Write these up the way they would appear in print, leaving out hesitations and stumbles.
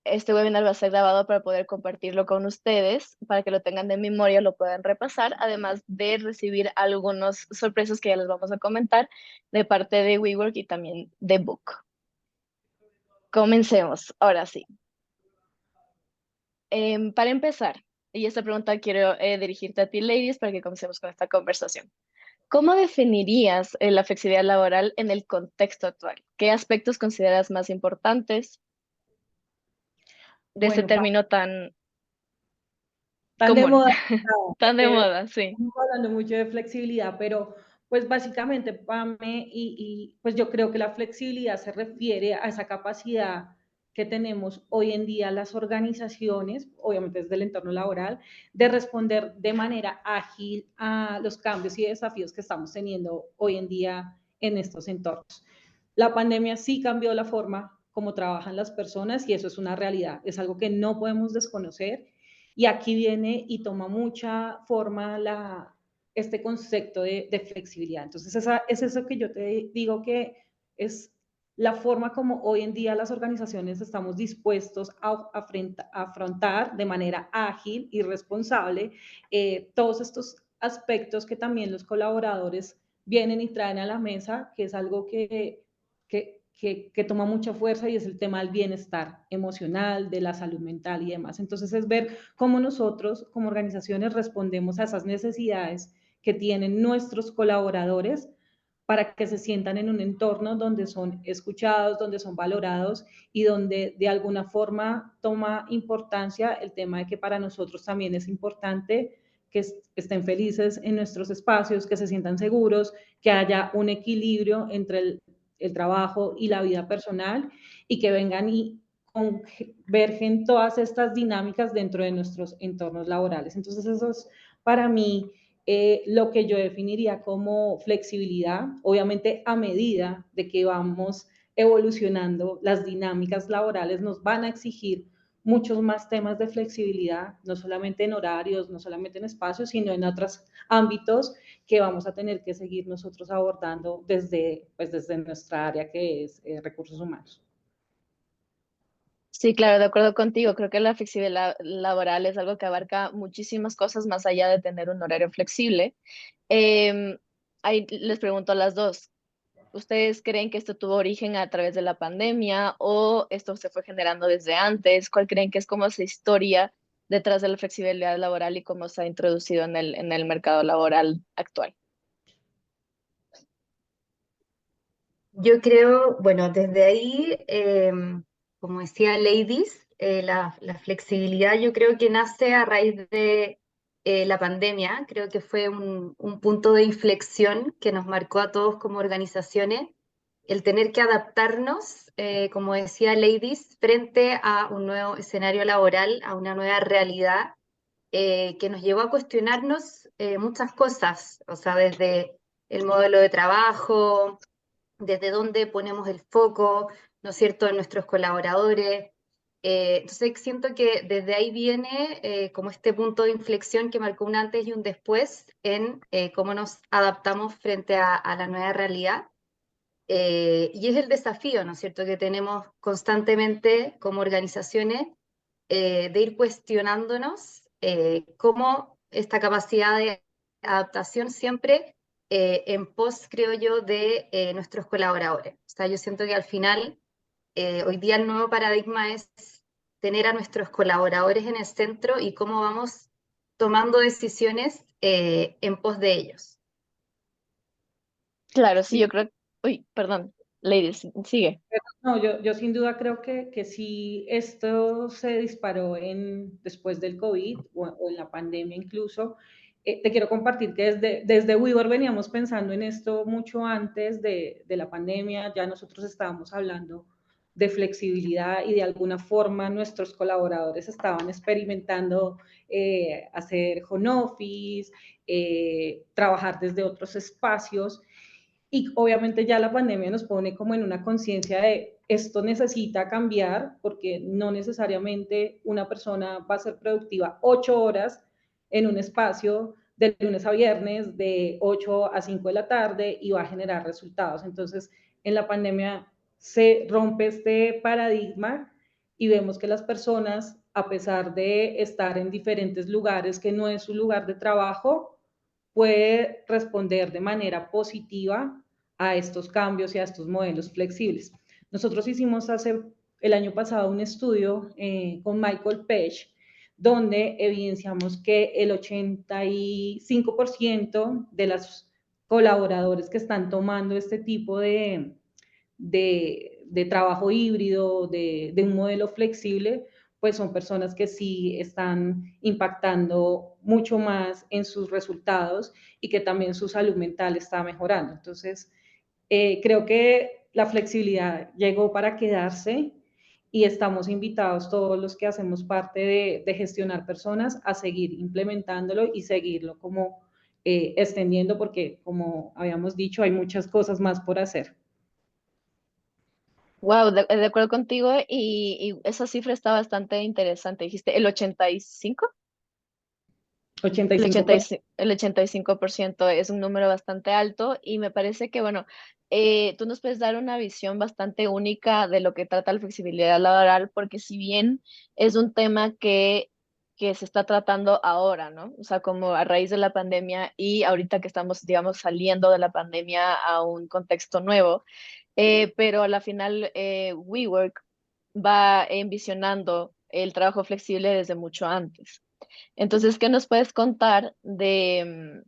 este webinar va a ser grabado para poder compartirlo con ustedes, para que lo tengan de memoria, lo puedan repasar, además de recibir algunas sorpresas que ya les vamos a comentar de parte de WeWork y también de Book. Comencemos, ahora sí. Para empezar, y esta pregunta quiero dirigirte a ti, ladies, para que comencemos con esta conversación. ¿Cómo definirías la flexibilidad laboral en el contexto actual? ¿Qué aspectos consideras más importantes de este Bueno, término tan tan de común, moda, tan de porque moda? Sí. estamos hablando mucho de flexibilidad, pero pues básicamente, Pame, pues yo creo que la flexibilidad se refiere a esa capacidad que tenemos hoy en día las organizaciones, obviamente desde el entorno laboral, de responder de manera ágil a los cambios y desafíos que estamos teniendo hoy en día en estos entornos. La pandemia sí cambió la forma como trabajan las personas y eso es una realidad, es algo que no podemos desconocer y aquí viene y toma mucha forma este concepto de flexibilidad. Entonces, es eso que yo te digo que es la forma como hoy en día las organizaciones estamos dispuestos a afrontar de manera ágil y responsable todos estos aspectos que también los colaboradores vienen y traen a la mesa, que es algo que toma mucha fuerza y es el tema del bienestar emocional, de la salud mental y demás. Entonces es ver cómo nosotros como organizaciones respondemos a esas necesidades que tienen nuestros colaboradores para que se sientan en un entorno donde son escuchados, donde son valorados y donde de alguna forma toma importancia el tema de que para nosotros también es importante que estén felices en nuestros espacios, que se sientan seguros, que haya un equilibrio entre el trabajo y la vida personal y que vengan y convergen todas estas dinámicas dentro de nuestros entornos laborales. Entonces eso es para mí lo que yo definiría como flexibilidad, obviamente a medida de que vamos evolucionando, las dinámicas laborales nos van a exigir muchos más temas de flexibilidad, no solamente en horarios, no solamente en espacios, sino en otros ámbitos que vamos a tener que seguir nosotros abordando desde nuestra área que es recursos humanos. Sí, claro, de acuerdo contigo. Creo que la flexibilidad laboral es algo que abarca muchísimas cosas más allá de tener un horario flexible. Em, Ahí les pregunto a las dos, ¿ustedes creen que esto tuvo origen a través de la pandemia o esto se fue generando desde antes? ¿Cuál creen que es como esa historia detrás de la flexibilidad laboral y cómo se ha introducido en el mercado laboral actual? Yo creo, bueno, desde ahí, como decía Ladies, la flexibilidad yo creo que nace a raíz de la pandemia. Creo que fue un punto de inflexión que nos marcó a todos como organizaciones, el tener que adaptarnos, como decía Ladies, frente a un nuevo escenario laboral, a una nueva realidad, que nos llevó a cuestionarnos muchas cosas, o sea, desde el modelo de trabajo, desde dónde ponemos el foco, ¿no es cierto?, en nuestros colaboradores. Entonces siento que desde ahí viene como este punto de inflexión que marcó un antes y un después en cómo nos adaptamos frente a la nueva realidad. Y es el desafío, ¿no es cierto?, que tenemos constantemente como organizaciones, de ir cuestionándonos cómo esta capacidad de adaptación siempre en pos, creo yo, de nuestros colaboradores. O sea, yo siento que al final, hoy día el nuevo paradigma es tener a nuestros colaboradores en el centro y cómo vamos tomando decisiones en pos de ellos. Claro, sí, yo Sí, creo. Uy, perdón, ladies, sigue. no, yo sin duda creo que si esto se disparó después del COVID o en la pandemia incluso, te quiero compartir que desde WeWork veníamos pensando en esto mucho antes de la pandemia, ya nosotros estábamos hablando de flexibilidad y de alguna forma nuestros colaboradores estaban experimentando hacer home office, trabajar desde otros espacios y obviamente ya la pandemia nos pone como en una conciencia de esto necesita cambiar porque no necesariamente una persona va a ser productiva 8 horas en un espacio de lunes a viernes de 8 a 5 de la tarde y va a generar resultados. Entonces, en la pandemia se rompe este paradigma y vemos que las personas, a pesar de estar en diferentes lugares que no es su lugar de trabajo, puede responder de manera positiva a estos cambios y a estos modelos flexibles. Nosotros hicimos el año pasado un estudio con Michael Page, donde evidenciamos que el 85% de los colaboradores que están tomando este tipo de trabajo híbrido, de un modelo flexible, pues son personas que sí están impactando mucho más en sus resultados y que también su salud mental está mejorando. Entonces, creo que la flexibilidad llegó para quedarse y estamos invitados todos los que hacemos parte de gestionar personas a seguir implementándolo y seguirlo como extendiendo porque, como habíamos dicho, hay muchas cosas más por hacer. Wow, de acuerdo contigo y esa cifra está bastante interesante. Dijiste el 85. El 85%. 85, el 85% es un número bastante alto y me parece que, bueno, tú nos puedes dar una visión bastante única de lo que trata la flexibilidad laboral, porque si bien es un tema que se está tratando ahora, ¿no? O sea, como a raíz de la pandemia y ahorita que estamos, digamos, saliendo de la pandemia a un contexto nuevo, pero a la final WeWork va envisionando el trabajo flexible desde mucho antes. Entonces, ¿qué nos puedes contar de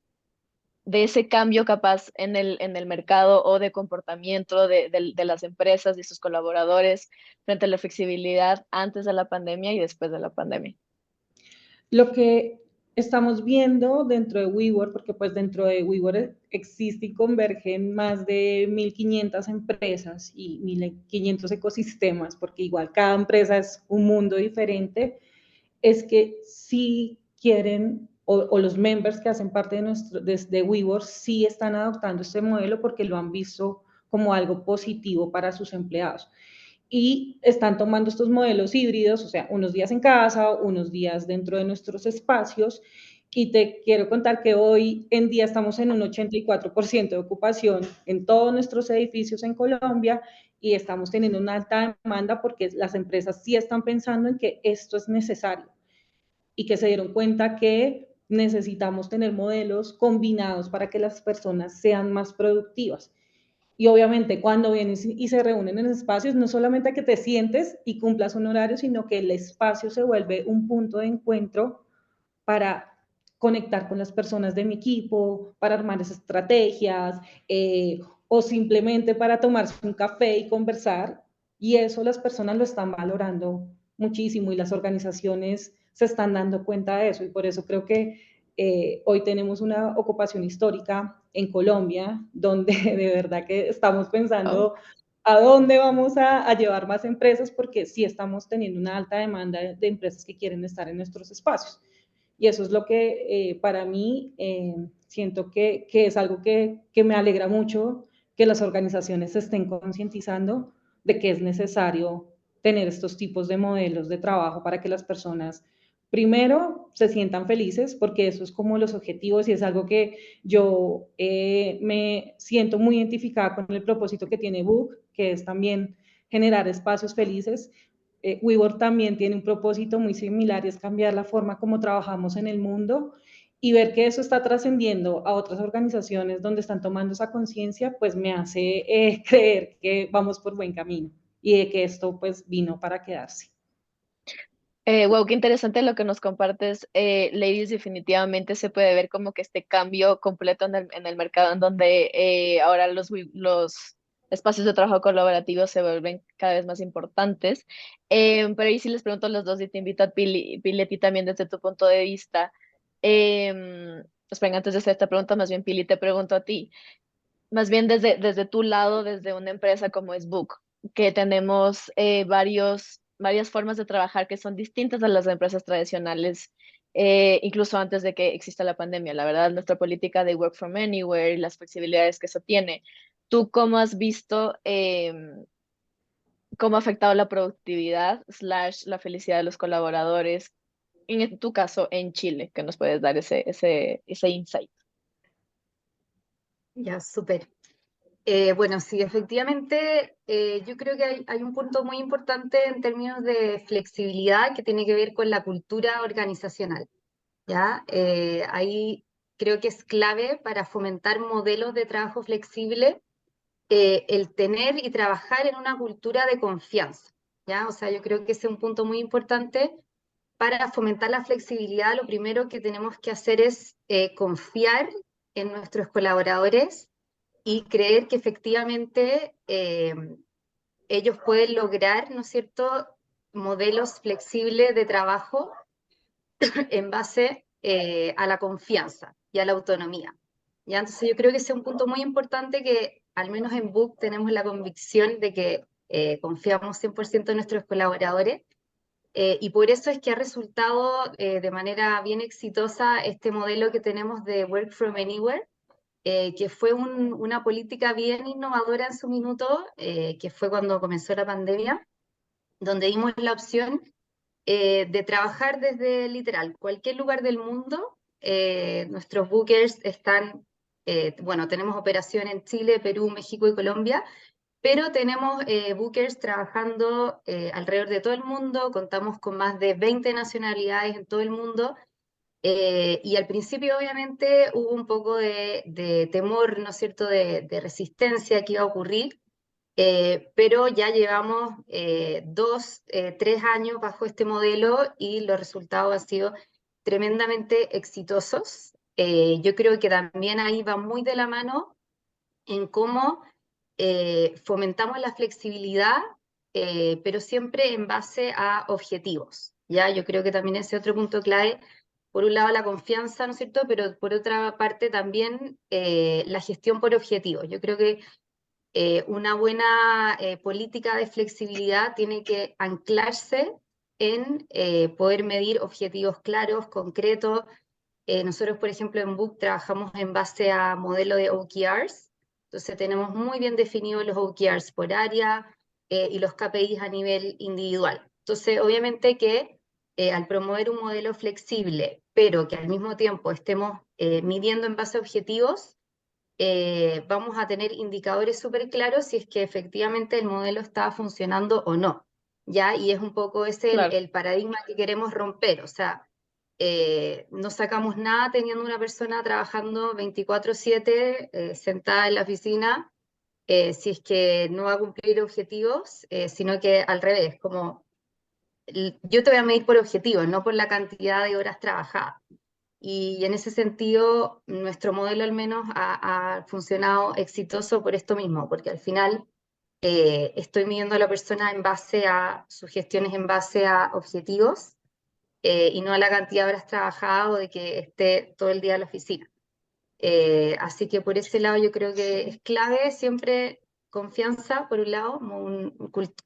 ese cambio capaz en el mercado o de comportamiento de las empresas y sus colaboradores frente a la flexibilidad antes de la pandemia y después de la pandemia? Lo que estamos viendo dentro de WeWork, porque pues dentro de WeWork existe y convergen más de 1.500 empresas y 1.500 ecosistemas, porque igual cada empresa es un mundo diferente, es que si quieren, o los members que hacen parte de WeWork, sí están adoptando este modelo porque lo han visto como algo positivo para sus empleados y están tomando estos modelos híbridos, o sea, unos días en casa, unos días dentro de nuestros espacios. Y te quiero contar que hoy en día estamos en un 84% de ocupación en todos nuestros edificios en Colombia y estamos teniendo una alta demanda porque las empresas sí están pensando en que esto es necesario y que se dieron cuenta que necesitamos tener modelos combinados para que las personas sean más productivas. Y obviamente cuando vienen y se reúnen en espacios, no solamente que te sientes y cumplas un horario, sino que el espacio se vuelve un punto de encuentro para conectar con las personas de mi equipo, para armar esas estrategias, o simplemente para tomarse un café y conversar. Y eso las personas lo están valorando muchísimo y las organizaciones se están dando cuenta de eso. Y por eso creo que hoy tenemos una ocupación histórica en Colombia, donde de verdad que estamos Oh. pensando a dónde vamos a llevar más empresas, porque sí estamos teniendo una alta demanda de empresas que quieren estar en nuestros espacios. Y eso es lo que para mí siento que es algo que me alegra mucho que las organizaciones se estén concientizando de que es necesario tener estos tipos de modelos de trabajo para que las personas primero se sientan felices, porque eso es como los objetivos y es algo que yo me siento muy identificada con el propósito que tiene Book, que es también generar espacios felices. WeWork también tiene un propósito muy similar y es cambiar la forma como trabajamos en el mundo y ver que eso está trascendiendo a otras organizaciones donde están tomando esa conciencia, pues me hace creer que vamos por buen camino y de que esto pues vino para quedarse. Wow, qué interesante lo que nos compartes, Ladies. Definitivamente se puede ver como que este cambio completo en el mercado, en donde ahora los espacios de trabajo colaborativos se vuelven cada vez más importantes. Pero ahí sí les pregunto a los dos y te invito a Pili, a ti también desde tu punto de vista. Esperen, antes de hacer esta pregunta, más bien Pili, te pregunto a ti, más bien desde tu lado, desde una empresa como es Book, que tenemos varias formas de trabajar que son distintas a las de empresas tradicionales, incluso antes de que exista la pandemia. La verdad, nuestra política de work from anywhere y las flexibilidades que eso tiene. ¿Tú cómo has visto cómo ha afectado la productividad slash la felicidad de los colaboradores, en tu caso en Chile, que nos puedes dar ese insight? Ya, súper. Bueno, sí, efectivamente, yo creo que hay un punto muy importante en términos de flexibilidad que tiene que ver con la cultura organizacional, ¿ya? Ahí creo que es clave para fomentar modelos de trabajo flexible, el tener y trabajar en una cultura de confianza, ¿ya? O sea, yo creo que ese es un punto muy importante. Para fomentar la flexibilidad, lo primero que tenemos que hacer es confiar en nuestros colaboradores y creer que efectivamente ellos pueden lograr, ¿no es cierto?, modelos flexibles de trabajo en base a la confianza y a la autonomía. ¿Ya? Entonces yo creo que ese es un punto muy importante que al menos en Book tenemos la convicción de que confiamos 100% en nuestros colaboradores, y por eso es que ha resultado de manera bien exitosa este modelo que tenemos de Work from Anywhere, que fue una política bien innovadora en su minuto, que fue cuando comenzó la pandemia, donde dimos la opción de trabajar desde literal cualquier lugar del mundo. Nuestros bookers están, bueno, tenemos operación en Chile, Perú, México y Colombia, pero tenemos bookers trabajando alrededor de todo el mundo, contamos con más de 20 nacionalidades en todo el mundo, y al principio obviamente hubo un poco de temor, ¿no es cierto?, de resistencia que iba a ocurrir, pero ya llevamos 3 años bajo este modelo y los resultados han sido tremendamente exitosos. Yo creo que también ahí va muy de la mano en cómo fomentamos la flexibilidad, pero siempre en base a objetivos, ¿ya? Yo creo que también ese otro punto clave, por un lado la confianza, ¿no es cierto?, pero por otra parte también la gestión por objetivos. Yo creo que una buena política de flexibilidad tiene que anclarse en poder medir objetivos claros, concretos. Nosotros, por ejemplo, en Book trabajamos en base a modelo de OKRs, entonces tenemos muy bien definidos los OKRs por área y los KPIs a nivel individual. Entonces, obviamente que al promover un modelo flexible, pero que al mismo tiempo estemos midiendo en base a objetivos, vamos a tener indicadores súper claros si es que efectivamente el modelo está funcionando o no, ¿ya? Y es un poco ese Claro. el paradigma que queremos romper, o sea, no sacamos nada teniendo una persona trabajando 24/7 sentada en la oficina, si es que no va a cumplir objetivos, sino que al revés, como yo te voy a medir por objetivos, no por la cantidad de horas trabajadas. Y en ese sentido, nuestro modelo al menos ha funcionado exitoso por esto mismo, porque al final estoy midiendo a la persona en base a sus gestiones, en base a objetivos, y no a la cantidad de horas trabajadas o de que esté todo el día en la oficina. Así que por ese lado yo creo que es clave siempre confianza, por un lado,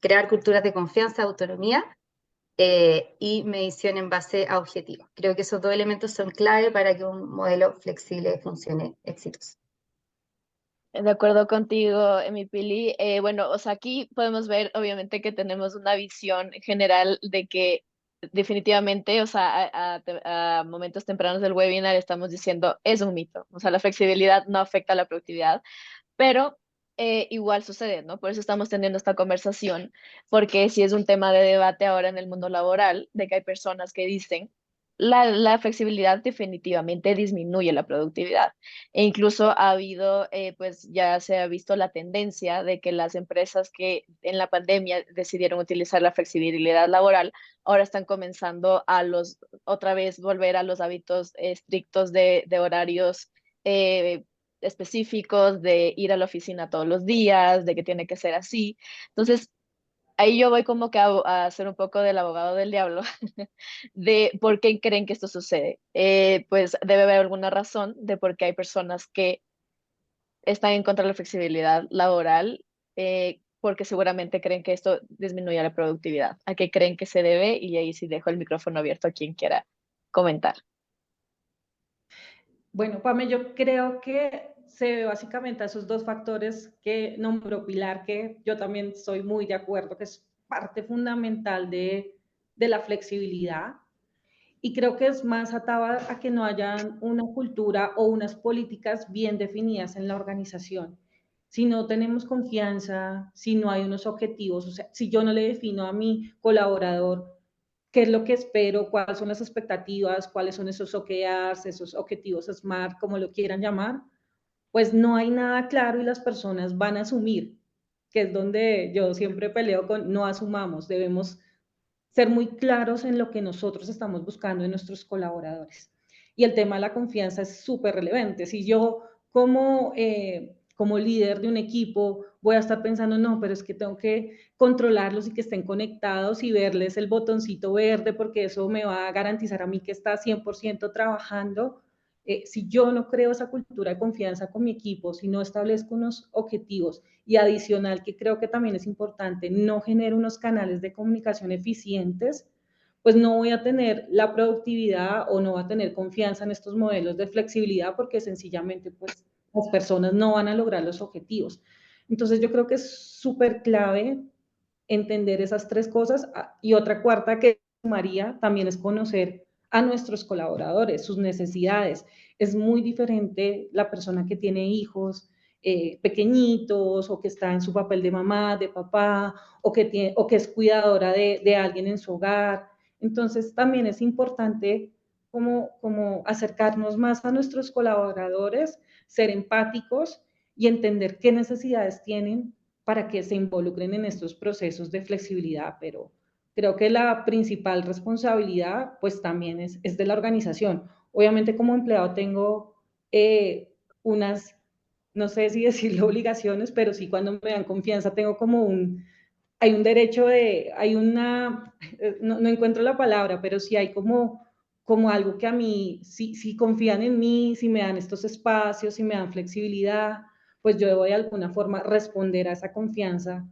crear culturas de confianza, autonomía, y medición en base a objetivos. Creo que esos dos elementos son clave para que un modelo flexible funcione exitoso. De acuerdo contigo, Emi Pili. Bueno, o sea, aquí podemos ver, obviamente, que tenemos una visión general de que definitivamente, o sea, a momentos tempranos del webinar estamos diciendo, es un mito. O sea, la flexibilidad no afecta a la productividad, pero igual sucede, ¿no? Por eso estamos teniendo esta conversación, porque si es un tema de debate ahora en el mundo laboral, de que hay personas que dicen, la flexibilidad definitivamente disminuye la productividad. E incluso ha habido, pues ya se ha visto la tendencia de que las empresas que en la pandemia decidieron utilizar la flexibilidad laboral, ahora están comenzando otra vez volver a los hábitos estrictos de horarios eh, específicos, de ir a la oficina todos los días, de que tiene que ser así. Entonces, ahí yo voy como que a ser un poco del abogado del diablo de por qué creen que esto sucede. Pues debe haber alguna razón de por qué hay personas que están en contra de la flexibilidad laboral, porque seguramente creen que esto disminuye la productividad. ¿A qué creen que se debe? Y ahí sí dejo el micrófono abierto a quien quiera comentar. Bueno, Pame, yo creo que se debe básicamente a esos dos factores que nombró Pilar, que yo también estoy muy de acuerdo, que es parte fundamental de la flexibilidad. Y creo que es más atado a que no haya una cultura o unas políticas bien definidas en la organización. Si no tenemos confianza, si no hay unos objetivos, o sea, si yo no le defino a mi colaborador qué es lo que espero, cuáles son las expectativas, cuáles son esos OKRs, esos objetivos SMART, como lo quieran llamar, pues no hay nada claro y las personas van a asumir, que es donde yo siempre peleo con no asumamos, debemos ser muy claros en lo que nosotros estamos buscando en nuestros colaboradores. Y el tema de la confianza es súper relevante. Si yo como líder de un equipo voy a estar pensando, no, pero es que tengo que controlarlos y que estén conectados y verles el botoncito verde porque eso me va a garantizar a mí que está 100% trabajando. Si yo no creo esa cultura de confianza con mi equipo, si no establezco unos objetivos y adicional, que creo que también es importante, no genero unos canales de comunicación eficientes, pues no voy a tener la productividad o no va a tener confianza en estos modelos de flexibilidad porque sencillamente pues las personas no van a lograr los objetivos. Entonces yo creo que es súper clave entender esas tres cosas y otra cuarta que sumaría también es conocer a nuestros colaboradores, sus necesidades. Es muy diferente la persona que tiene hijos pequeñitos o que está en su papel de mamá, de papá o que es cuidadora de alguien en su hogar. Entonces también es importante como acercarnos más a nuestros colaboradores, ser empáticos y entender qué necesidades tienen para que se involucren en estos procesos de flexibilidad, pero creo que la principal responsabilidad pues también es de la organización. Obviamente como empleado tengo unas, no sé si decirlo obligaciones, pero sí cuando me dan confianza tengo como hay un derecho hay una, no encuentro la palabra, pero sí hay como algo que a mí, si confían en mí, si me dan estos espacios, si me dan flexibilidad, pues yo debo de alguna forma responder a esa confianza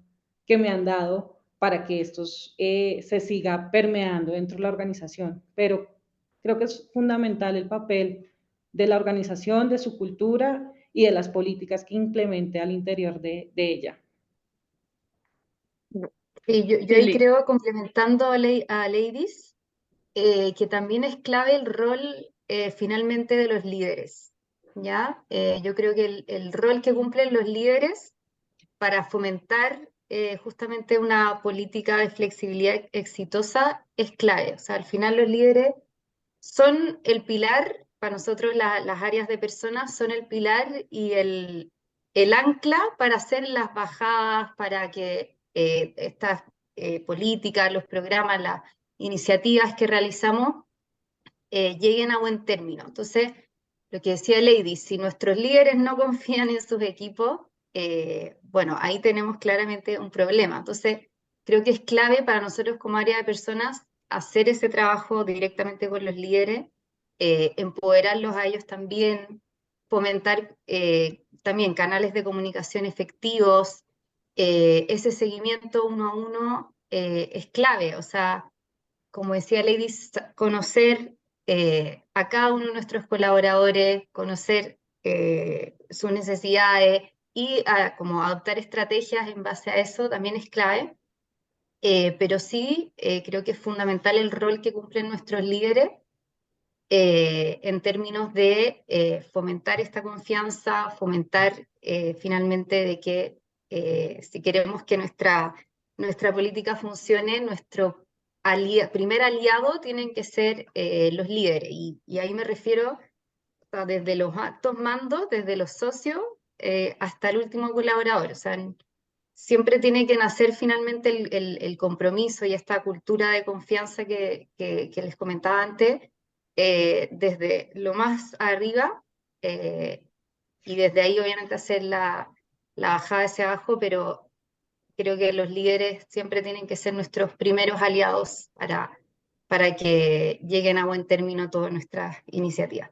que me han dado para que estos se siga permeando dentro de la organización. Pero creo que es fundamental el papel de la organización, de su cultura y de las políticas que implemente al interior de ella. Y yo ahí Lili. creo, complementando a Ladies, que también es clave el rol finalmente de los líderes, ¿ya? Yo creo que el rol que cumplen los líderes para fomentar justamente una política de flexibilidad exitosa es clave. O sea, al final los líderes son el pilar, para nosotros las áreas de personas son el pilar y el ancla para hacer las bajadas, para que estas políticas, los programas, las iniciativas que realizamos lleguen a buen término. Entonces, lo que decía Lady, si nuestros líderes no confían en sus equipos, bueno, ahí tenemos claramente un problema. Entonces, creo que es clave para nosotros como área de personas hacer ese trabajo directamente con los líderes, empoderarlos a ellos también, fomentar también canales de comunicación efectivos, ese seguimiento uno a uno es clave, o sea, como decía Lady, conocer a cada uno de nuestros colaboradores, conocer sus necesidades y como adoptar estrategias en base a eso también es clave. Pero sí, creo que es fundamental el rol que cumplen nuestros líderes en términos de fomentar esta confianza, fomentar finalmente de que si queremos que nuestra política funcione, nuestro primer aliado tienen que ser los líderes. Y ahí me refiero desde los altos mandos, desde los socios, hasta el último colaborador. O sea, siempre tiene que nacer finalmente el compromiso y esta cultura de confianza que les comentaba antes, desde lo más arriba, eh, y desde ahí obviamente hacer la bajada hacia abajo, pero creo que los líderes siempre tienen que ser nuestros primeros aliados para que lleguen a buen término todas nuestras iniciativas.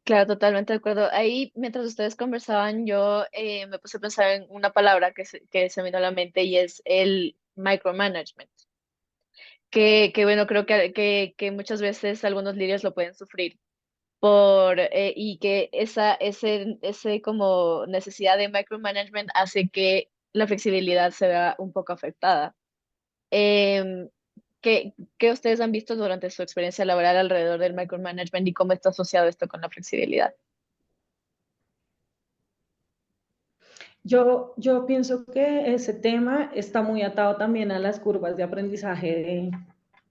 Claro, totalmente de acuerdo. Ahí, mientras ustedes conversaban, yo me puse a pensar en una palabra que se me vino a la mente y es el micromanagement, que bueno, creo que muchas veces algunos líderes lo pueden sufrir y que ese como necesidad de micromanagement hace que la flexibilidad se vea un poco afectada. Em, ¿qué ustedes han visto durante su experiencia laboral alrededor del micromanagement y cómo está asociado esto con la flexibilidad? Yo pienso que ese tema está muy atado también a las curvas de aprendizaje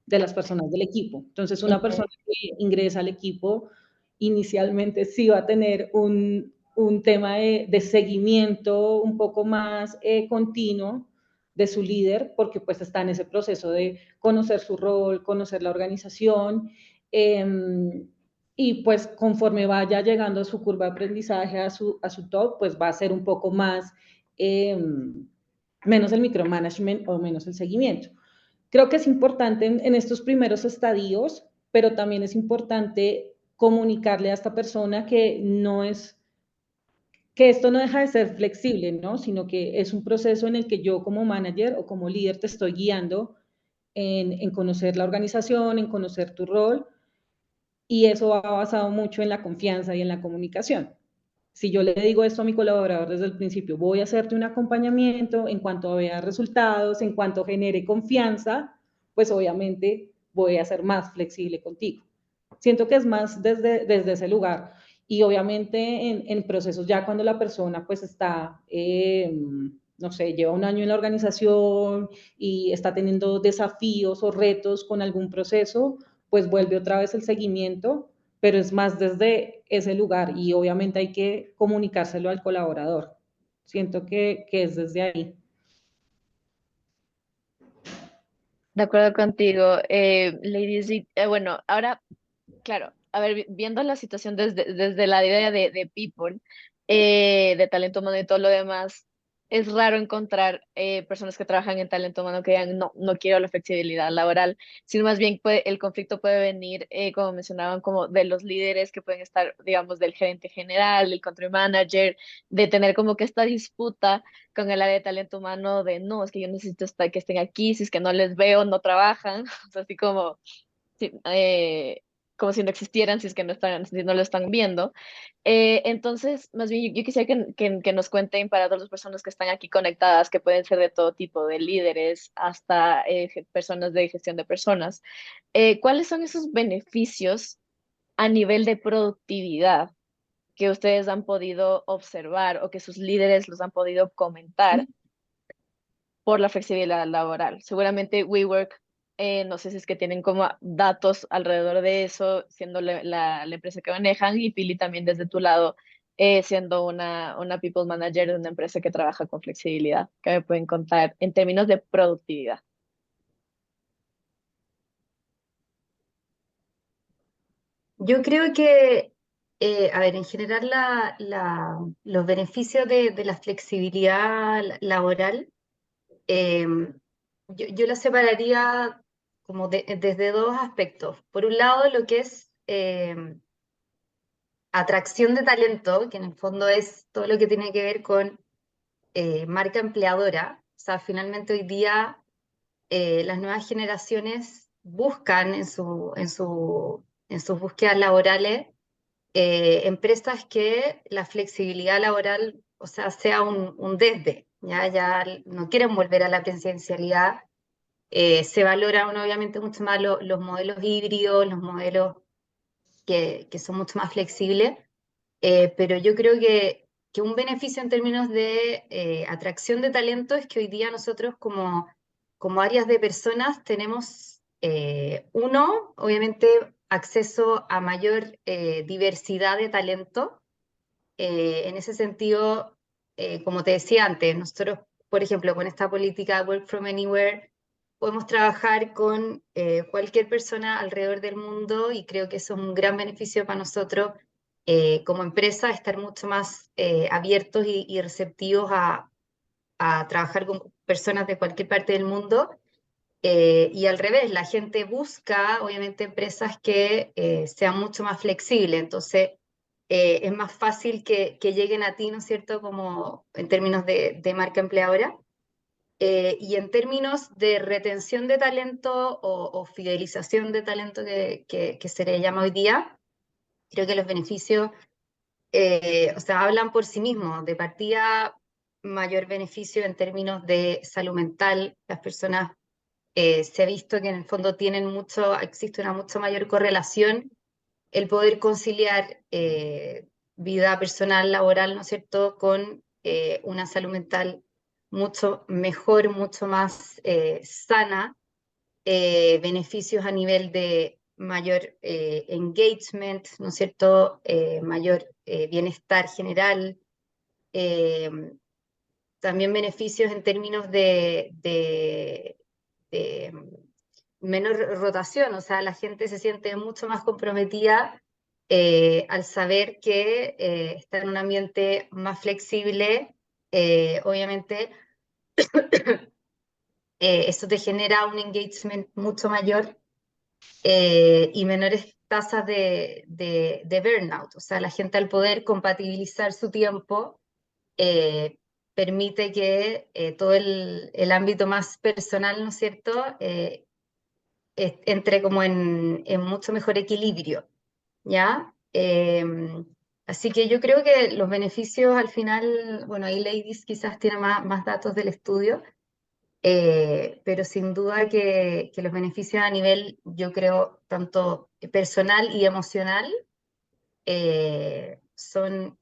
de las personas del equipo. Entonces, una Ujú. persona que ingresa al equipo inicialmente sí va a tener un tema de seguimiento un poco más continuo de su líder, porque pues está en ese proceso de conocer su rol, conocer la organización, y pues conforme vaya llegando a su curva de aprendizaje, a su top, pues va a ser un poco más, menos el micromanagement o menos el seguimiento. Creo que es importante en estos primeros estadios, pero también es importante comunicarle a esta persona que no es, que esto no deja de ser flexible, ¿no? Sino que es un proceso en el que yo como manager o como líder te estoy guiando en conocer la organización, en conocer tu rol, y eso va basado mucho en la confianza y en la comunicación. Si yo le digo esto a mi colaborador desde el principio, voy a hacerte un acompañamiento en cuanto vea resultados, en cuanto genere confianza, pues obviamente voy a ser más flexible contigo. Siento que es más desde ese lugar. Y obviamente en procesos ya cuando la persona pues está, no sé, lleva un año en la organización y está teniendo desafíos o retos con algún proceso, pues vuelve otra vez el seguimiento, pero es más desde ese lugar y obviamente hay que comunicárselo al colaborador. Siento que es desde ahí. De acuerdo contigo, Lady Z. Bueno, ahora, claro, a ver, viendo la situación desde la idea de people, de talento humano y todo lo demás, es raro encontrar personas que trabajan en talento humano que digan, no, no quiero la flexibilidad laboral, sino más bien el conflicto puede venir, como mencionaban, como de los líderes que pueden estar, digamos, del gerente general, del country manager, de tener como que esta disputa con el área de talento humano de, no, es que yo necesito que estén aquí, si es que no les veo, no trabajan, o sea, así como sí, como si no existieran, si es que no están, si no lo están viendo. Entonces, más bien, yo quisiera que nos cuenten para todas las personas que están aquí conectadas, que pueden ser de todo tipo, de líderes hasta personas de gestión de personas, ¿cuáles son esos beneficios a nivel de productividad que ustedes han podido observar o que sus líderes los han podido comentar por la flexibilidad laboral? Seguramente WeWork, no sé si es que tienen como datos alrededor de eso, siendo la empresa que manejan, y Pili también desde tu lado, siendo una people manager de una empresa que trabaja con flexibilidad, que me pueden contar en términos de productividad. Yo creo que, a ver, en general los beneficios de la flexibilidad laboral, eh, yo la separaría como desde dos aspectos. Por un lado, lo que es atracción de talento, que en el fondo es todo lo que tiene que ver con marca empleadora. O sea, finalmente hoy día las nuevas generaciones buscan en sus búsquedas laborales empresas que la flexibilidad laboral, o sea, sea un desde, ya no quieren volver a la presencialidad. Se valoran obviamente mucho más los modelos híbridos, los modelos que son mucho más flexibles, pero yo creo que un beneficio en términos de atracción de talento es que hoy día nosotros como áreas de personas tenemos, uno, obviamente, acceso a mayor diversidad de talento. En ese sentido, como te decía antes, nosotros, por ejemplo, con esta política Work from Anywhere, podemos trabajar con cualquier persona alrededor del mundo y creo que eso es un gran beneficio para nosotros como empresa, estar mucho más abiertos y receptivos a trabajar con personas de cualquier parte del mundo. Y al revés, la gente busca, obviamente, empresas que sean mucho más flexibles. Entonces, es más fácil que lleguen a ti, ¿no es cierto?, como en términos de marca empleadora. Y en términos de retención de talento o fidelización de talento que se le llama hoy día, creo que los beneficios, o sea, hablan por sí mismos. De partida, mayor beneficio en términos de salud mental. Las personas se ha visto que en el fondo existe una mucho mayor correlación el poder conciliar vida personal, laboral, ¿no es cierto?, con una salud mental mucho mejor, mucho más sana, beneficios a nivel de mayor engagement, ¿no es cierto? Mayor bienestar general, también beneficios en términos de menor rotación, o sea, la gente se siente mucho más comprometida al saber que está en un ambiente más flexible, obviamente eso te genera un engagement mucho mayor y menores tasas de burnout. O sea, la gente al poder compatibilizar su tiempo eh, permite que todo el ámbito más personal, ¿no es cierto?, entre como en mucho mejor equilibrio, ¿ya? Así que yo creo que los beneficios al final, bueno, ahí Ladies quizás tiene más datos del estudio, pero sin duda que los beneficios a nivel, yo creo, tanto personal y emocional, son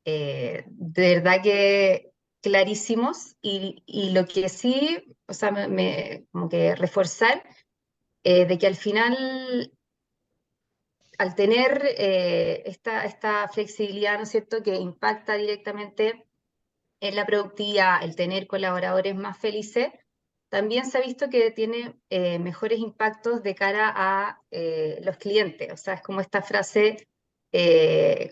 de verdad que clarísimos y lo que sí, o sea, como que reforzar, de que al final, al tener esta flexibilidad, ¿no es cierto?, que impacta directamente en la productividad, el tener colaboradores más felices, también se ha visto que tiene mejores impactos de cara a los clientes. O sea, es como esta frase,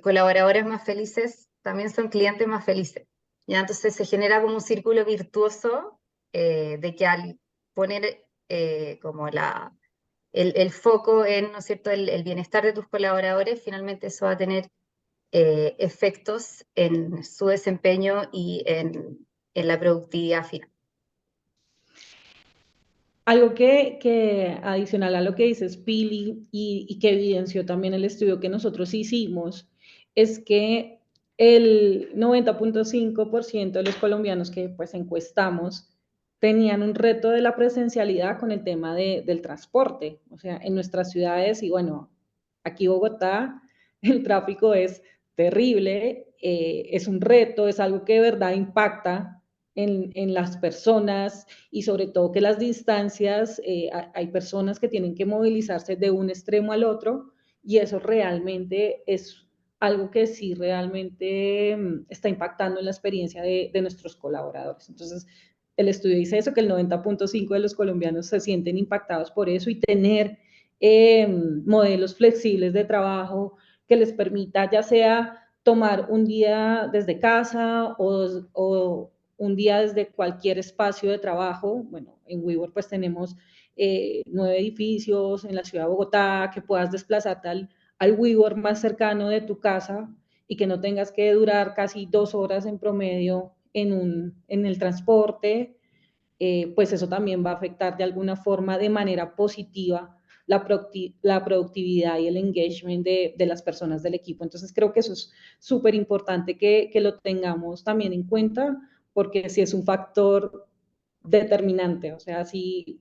colaboradores más felices también son clientes más felices. ¿Ya? Entonces se genera como un círculo virtuoso de que al poner como el foco en, ¿no es cierto?, el bienestar de tus colaboradores, finalmente eso va a tener efectos en su desempeño y en la productividad final. Algo que adicional a lo que dices, Pili, y que evidenció también el estudio que nosotros hicimos, es que el 90.5% de los colombianos que pues encuestamos tenían un reto de la presencialidad con el tema del transporte. O sea, en nuestras ciudades, y bueno, aquí Bogotá, el tráfico es terrible, es un reto, es algo que de verdad impacta en las personas y sobre todo que las distancias, hay personas que tienen que movilizarse de un extremo al otro y eso realmente es algo que sí realmente está impactando en la experiencia de nuestros colaboradores. Entonces, el estudio dice eso, que el 90.5% de los colombianos se sienten impactados por eso y tener modelos flexibles de trabajo que les permita ya sea tomar un día desde casa o un día desde cualquier espacio de trabajo. Bueno, en WeWork pues tenemos 9 edificios en la ciudad de Bogotá, que puedas desplazarte al WeWork más cercano de tu casa y que no tengas que durar casi 2 horas en promedio en el transporte, pues eso también va a afectar de alguna forma de manera positiva la productividad y el engagement de las personas del equipo. Entonces creo que eso es súper importante que lo tengamos también en cuenta, porque sí es un factor determinante. O sea, si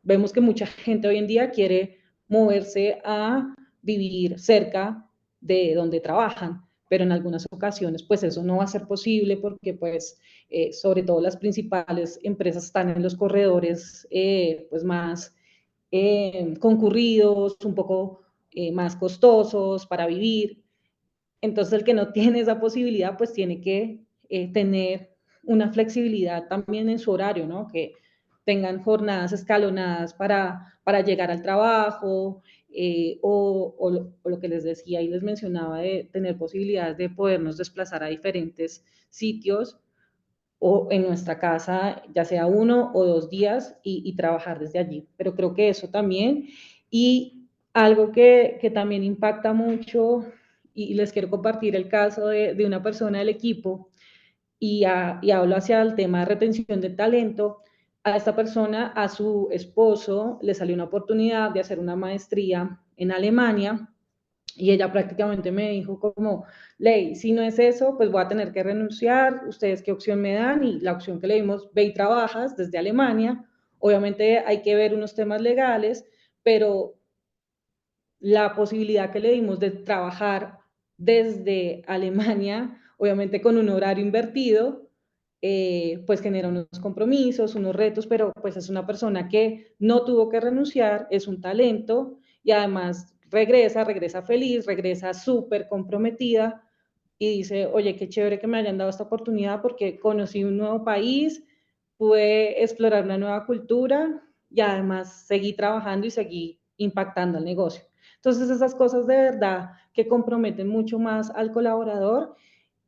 vemos que mucha gente hoy en día quiere moverse a vivir cerca de donde trabajan, pero en algunas ocasiones pues eso no va a ser posible porque pues sobre todo las principales empresas están en los corredores pues más concurridos, un poco más costosos para vivir. Entonces el que no tiene esa posibilidad pues tiene que tener una flexibilidad también en su horario, ¿no? Que tengan jornadas escalonadas para llegar al trabajo, o lo que les decía y les mencionaba de tener posibilidades de podernos desplazar a diferentes sitios o en nuestra casa, ya sea 1 o 2 días y trabajar desde allí. Pero creo que eso también, y algo que también impacta mucho, y les quiero compartir el caso de una persona del equipo, y hablo hacia el tema de retención de talento. A esta persona, a su esposo, le salió una oportunidad de hacer una maestría en Alemania y ella prácticamente me dijo como, Ley, si no es eso, pues voy a tener que renunciar, ustedes qué opción me dan, y la opción que le dimos, ve y trabajas desde Alemania. Obviamente hay que ver unos temas legales, pero la posibilidad que le dimos de trabajar desde Alemania, obviamente con un horario invertido, pues genera unos compromisos, unos retos, pero pues es una persona que no tuvo que renunciar, es un talento y además regresa feliz, regresa súper comprometida y dice, oye, qué chévere que me hayan dado esta oportunidad porque conocí un nuevo país, pude explorar una nueva cultura y además seguí trabajando y seguí impactando el negocio. Entonces esas cosas de verdad que comprometen mucho más al colaborador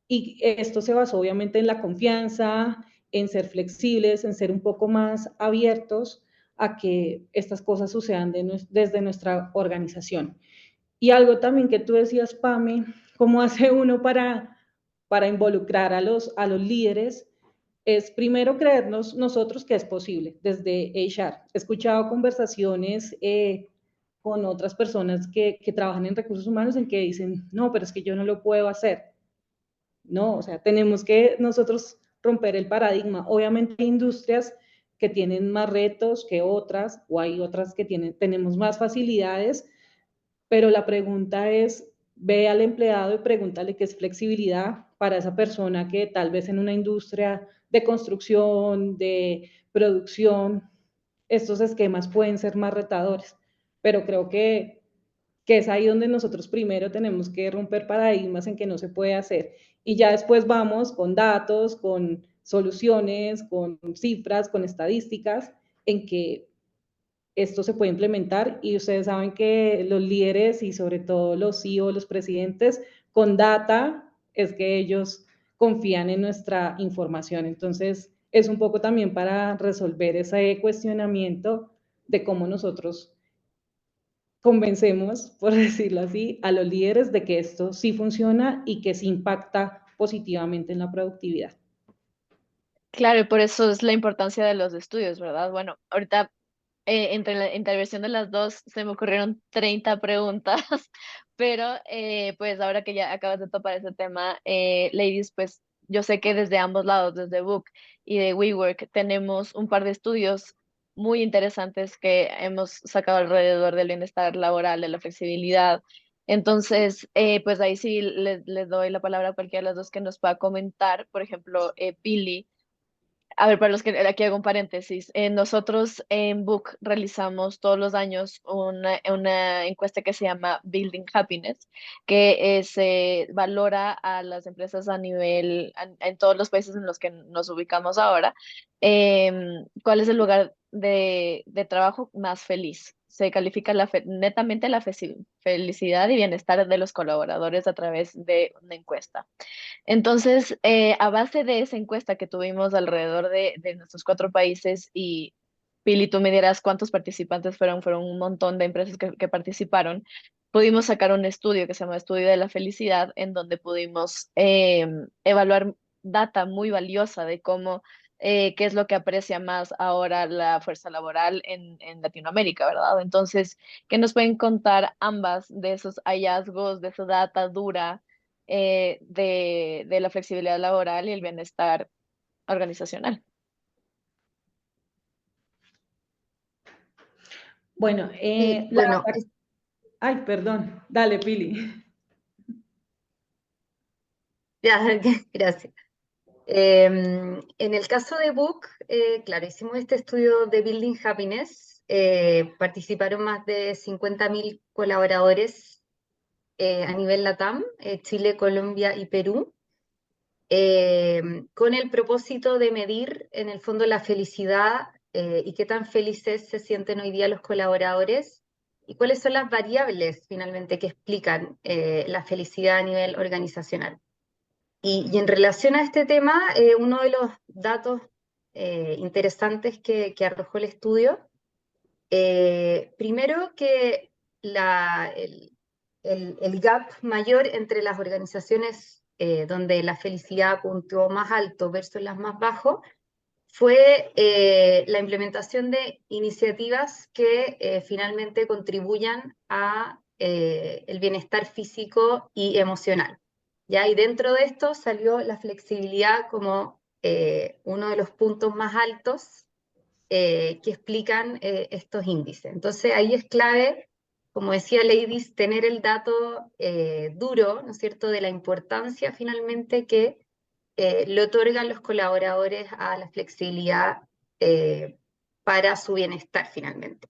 y esto se basó obviamente en la confianza, en ser flexibles, en ser un poco más abiertos a que estas cosas sucedan desde nuestra organización. Y algo también que tú decías, Pame, ¿cómo hace uno para involucrar a los líderes? Es primero creernos nosotros que es posible desde HR. He escuchado conversaciones con otras personas que trabajan en recursos humanos en que dicen, no, pero es que yo no lo puedo hacer. No, o sea, tenemos que nosotros romper el paradigma. Obviamente hay industrias que tienen más retos que otras, o hay otras que tenemos más facilidades, pero la pregunta es, ve al empleado y pregúntale qué es flexibilidad para esa persona que tal vez en una industria de construcción, de producción, estos esquemas pueden ser más retadores. Pero creo que es ahí donde nosotros primero tenemos que romper paradigmas en que no se puede hacer. Y ya después vamos con datos, con soluciones, con cifras, con estadísticas, en que esto se puede implementar y ustedes saben que los líderes y sobre todo los CEO, los presidentes, con data es que ellos confían en nuestra información. Entonces, es un poco también para resolver ese cuestionamiento de cómo nosotros convencemos, por decirlo así, a los líderes de que esto sí funciona y que sí impacta positivamente en la productividad. Claro, y por eso es la importancia de los estudios, ¿verdad? Bueno, ahorita entre la intervención de las dos se me ocurrieron 30 preguntas, pero pues ahora que ya acabas de topar ese tema, ladies, pues yo sé que desde ambos lados, desde Book y de WeWork, tenemos un par de estudios muy interesantes que hemos sacado alrededor del bienestar laboral, de la flexibilidad. Entonces, pues ahí sí les doy la palabra a cualquiera de las dos que nos pueda comentar. Por ejemplo, Pili. A ver, para los que aquí hago un paréntesis, nosotros en Book realizamos todos los años una encuesta que se llama Building Happiness, que valora a las empresas a nivel, en todos los países en los que nos ubicamos ahora, cuál es el lugar de trabajo más feliz. Se califica netamente la felicidad y bienestar de los colaboradores a través de una encuesta. Entonces, a base de esa encuesta que tuvimos alrededor de nuestros 4 países y Pili, tú me dirás cuántos participantes fueron un montón de empresas que participaron, pudimos sacar un estudio que se llama Estudio de la Felicidad, en donde pudimos evaluar data muy valiosa de cómo, qué es lo que aprecia más ahora la fuerza laboral en Latinoamérica, ¿verdad? Entonces, ¿qué nos pueden contar ambas de esos hallazgos, de esa data dura? De la flexibilidad laboral y el bienestar organizacional. Bueno, Sí, bueno, ay, perdón, dale, Pili. ya, gracias. En el caso de Book, claro, hicimos este estudio de Building Happiness, participaron más de 50.000 colaboradores a nivel LATAM, Chile, Colombia y Perú, con el propósito de medir en el fondo la felicidad y qué tan felices se sienten hoy día los colaboradores y cuáles son las variables finalmente que explican la felicidad a nivel organizacional. Y en relación a este tema, uno de los datos interesantes que arrojó el estudio, primero que el gap mayor entre las organizaciones donde la felicidad puntuó más alto versus las más bajo, fue la implementación de iniciativas que finalmente contribuyan a el bienestar físico y emocional. ¿Ya? Y dentro de esto salió la flexibilidad como uno de los puntos más altos que explican estos índices. Entonces ahí es clave como decía Ladies, tener el dato duro, ¿no es cierto?, de la importancia finalmente que le otorgan los colaboradores a la flexibilidad para su bienestar finalmente,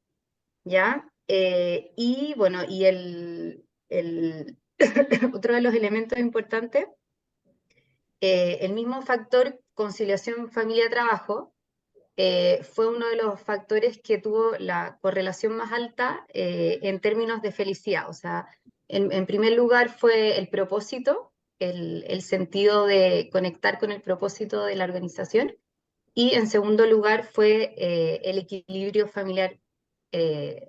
¿ya? Y bueno, y otro de los elementos importantes, el mismo factor conciliación familia-trabajo, fue uno de los factores que tuvo la correlación más alta en términos de felicidad. O sea, en primer lugar fue el propósito, el sentido de conectar con el propósito de la organización, y en segundo lugar fue el equilibrio familiar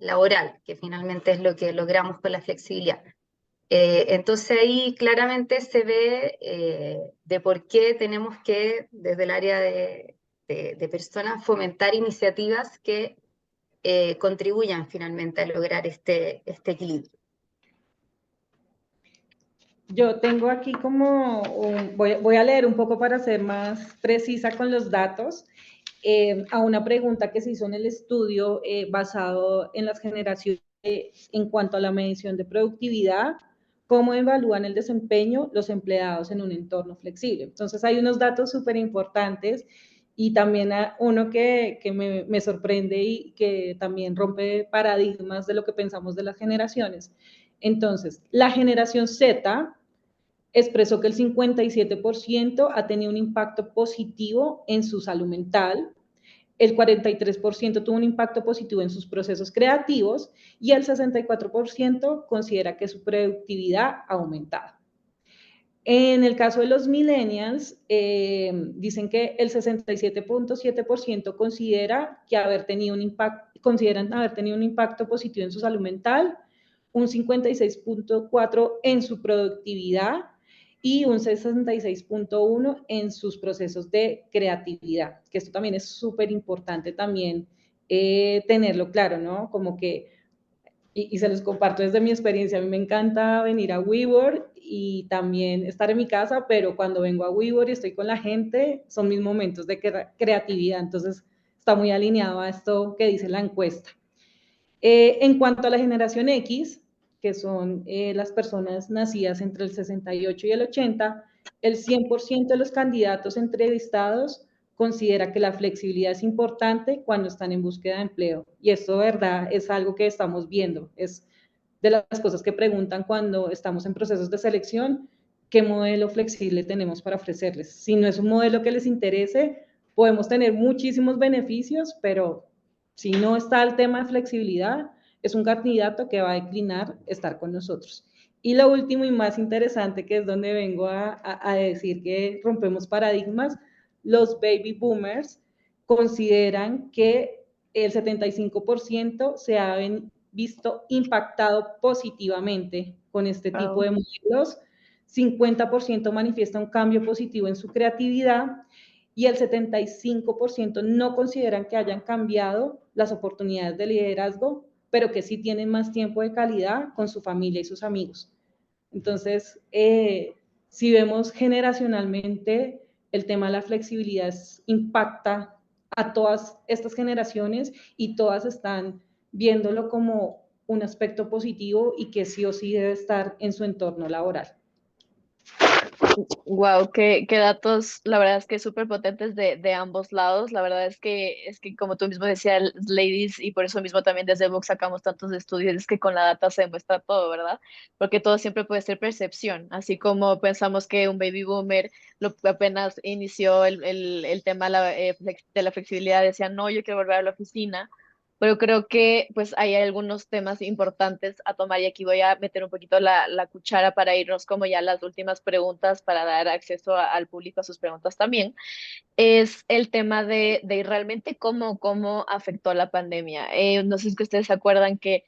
laboral, que finalmente es lo que logramos con la flexibilidad. Entonces ahí claramente se ve de por qué tenemos que, desde el área de personas, fomentar iniciativas que contribuyan finalmente a lograr este equilibrio. Yo tengo aquí como, voy a leer un poco para ser más precisa con los datos, a una pregunta que se hizo en el estudio basado en las generaciones en cuanto a la medición de productividad, cómo evalúan el desempeño los empleados en un entorno flexible. Entonces hay unos datos súper importantes y también uno que me sorprende y que también rompe paradigmas de lo que pensamos de las generaciones. Entonces, la generación Z expresó que el 57% ha tenido un impacto positivo en su salud mental, el 43% tuvo un impacto positivo en sus procesos creativos y el 64% considera que su productividad ha aumentado. En el caso de los millennials, dicen que el 67.7% considera que consideran haber tenido un impacto positivo en su salud mental, un 56.4% en su productividad y un 66.1% en sus procesos de creatividad, que esto también es súper importante también tenerlo claro, ¿no? Como que y se los comparto desde mi experiencia. A mí me encanta venir a WeWork y también estar en mi casa, pero cuando vengo a WeWork y estoy con la gente, son mis momentos de creatividad. Entonces, está muy alineado a esto que dice la encuesta. En cuanto a la generación X, que son las personas nacidas entre el 68 y el 80, el 100% de los candidatos entrevistados considera que la flexibilidad es importante cuando están en búsqueda de empleo. Y esto, verdad, es algo que estamos viendo. Es de las cosas que preguntan cuando estamos en procesos de selección, ¿qué modelo flexible tenemos para ofrecerles? Si no es un modelo que les interese, podemos tener muchísimos beneficios, pero si no está el tema de flexibilidad, es un candidato que va a declinar estar con nosotros. Y lo último y más interesante, que es donde vengo a decir que rompemos paradigmas, los baby boomers consideran que el 75% se ha visto impactado positivamente con este tipo de modelos, 50% manifiesta un cambio positivo en su creatividad y el 75% no consideran que hayan cambiado las oportunidades de liderazgo, pero que sí tienen más tiempo de calidad con su familia y sus amigos. Entonces, si vemos generacionalmente, el tema de la flexibilidad impacta a todas estas generaciones y todas están viéndolo como un aspecto positivo y que sí o sí debe estar en su entorno laboral. Wow, qué datos, la verdad es que súper potentes de ambos lados. La verdad es que como tú mismo decías, Ladies, y por eso mismo también desde Vox sacamos tantos estudios, es que con la data se demuestra todo, ¿verdad? Porque todo siempre puede ser percepción, así como pensamos que un baby boomer apenas inició el tema de la flexibilidad, decía, no, yo quiero volver a la oficina. Pero creo que pues hay algunos temas importantes a tomar y aquí voy a meter un poquito la cuchara para irnos como ya a las últimas preguntas para dar acceso al público a sus preguntas también. Es el tema de realmente cómo afectó la pandemia. No sé si ustedes se acuerdan que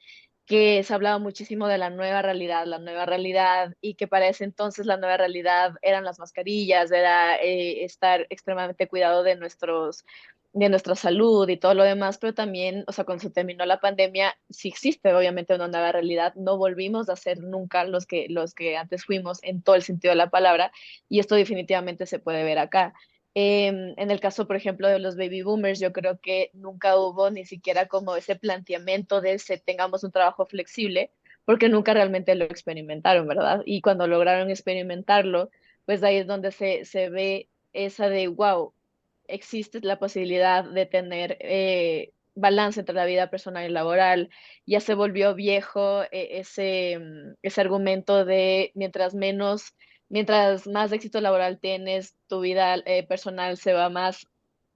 se hablaba muchísimo de la nueva realidad, y que para ese entonces la nueva realidad eran las mascarillas, era estar extremadamente cuidado de nuestra salud y todo lo demás, pero también, o sea, cuando se terminó la pandemia, sí existe obviamente una nueva realidad, no volvimos a ser nunca los que antes fuimos en todo el sentido de la palabra, y esto definitivamente se puede ver acá. En el caso, por ejemplo, de los baby boomers, yo creo que nunca hubo ni siquiera como ese planteamiento de si tengamos un trabajo flexible, porque nunca realmente lo experimentaron, ¿verdad? Y cuando lograron experimentarlo, pues ahí es donde se ve esa de, wow, existe la posibilidad de tener balance entre la vida personal y laboral. Ya se volvió viejo ese argumento de mientras más éxito laboral tienes, tu vida personal se va más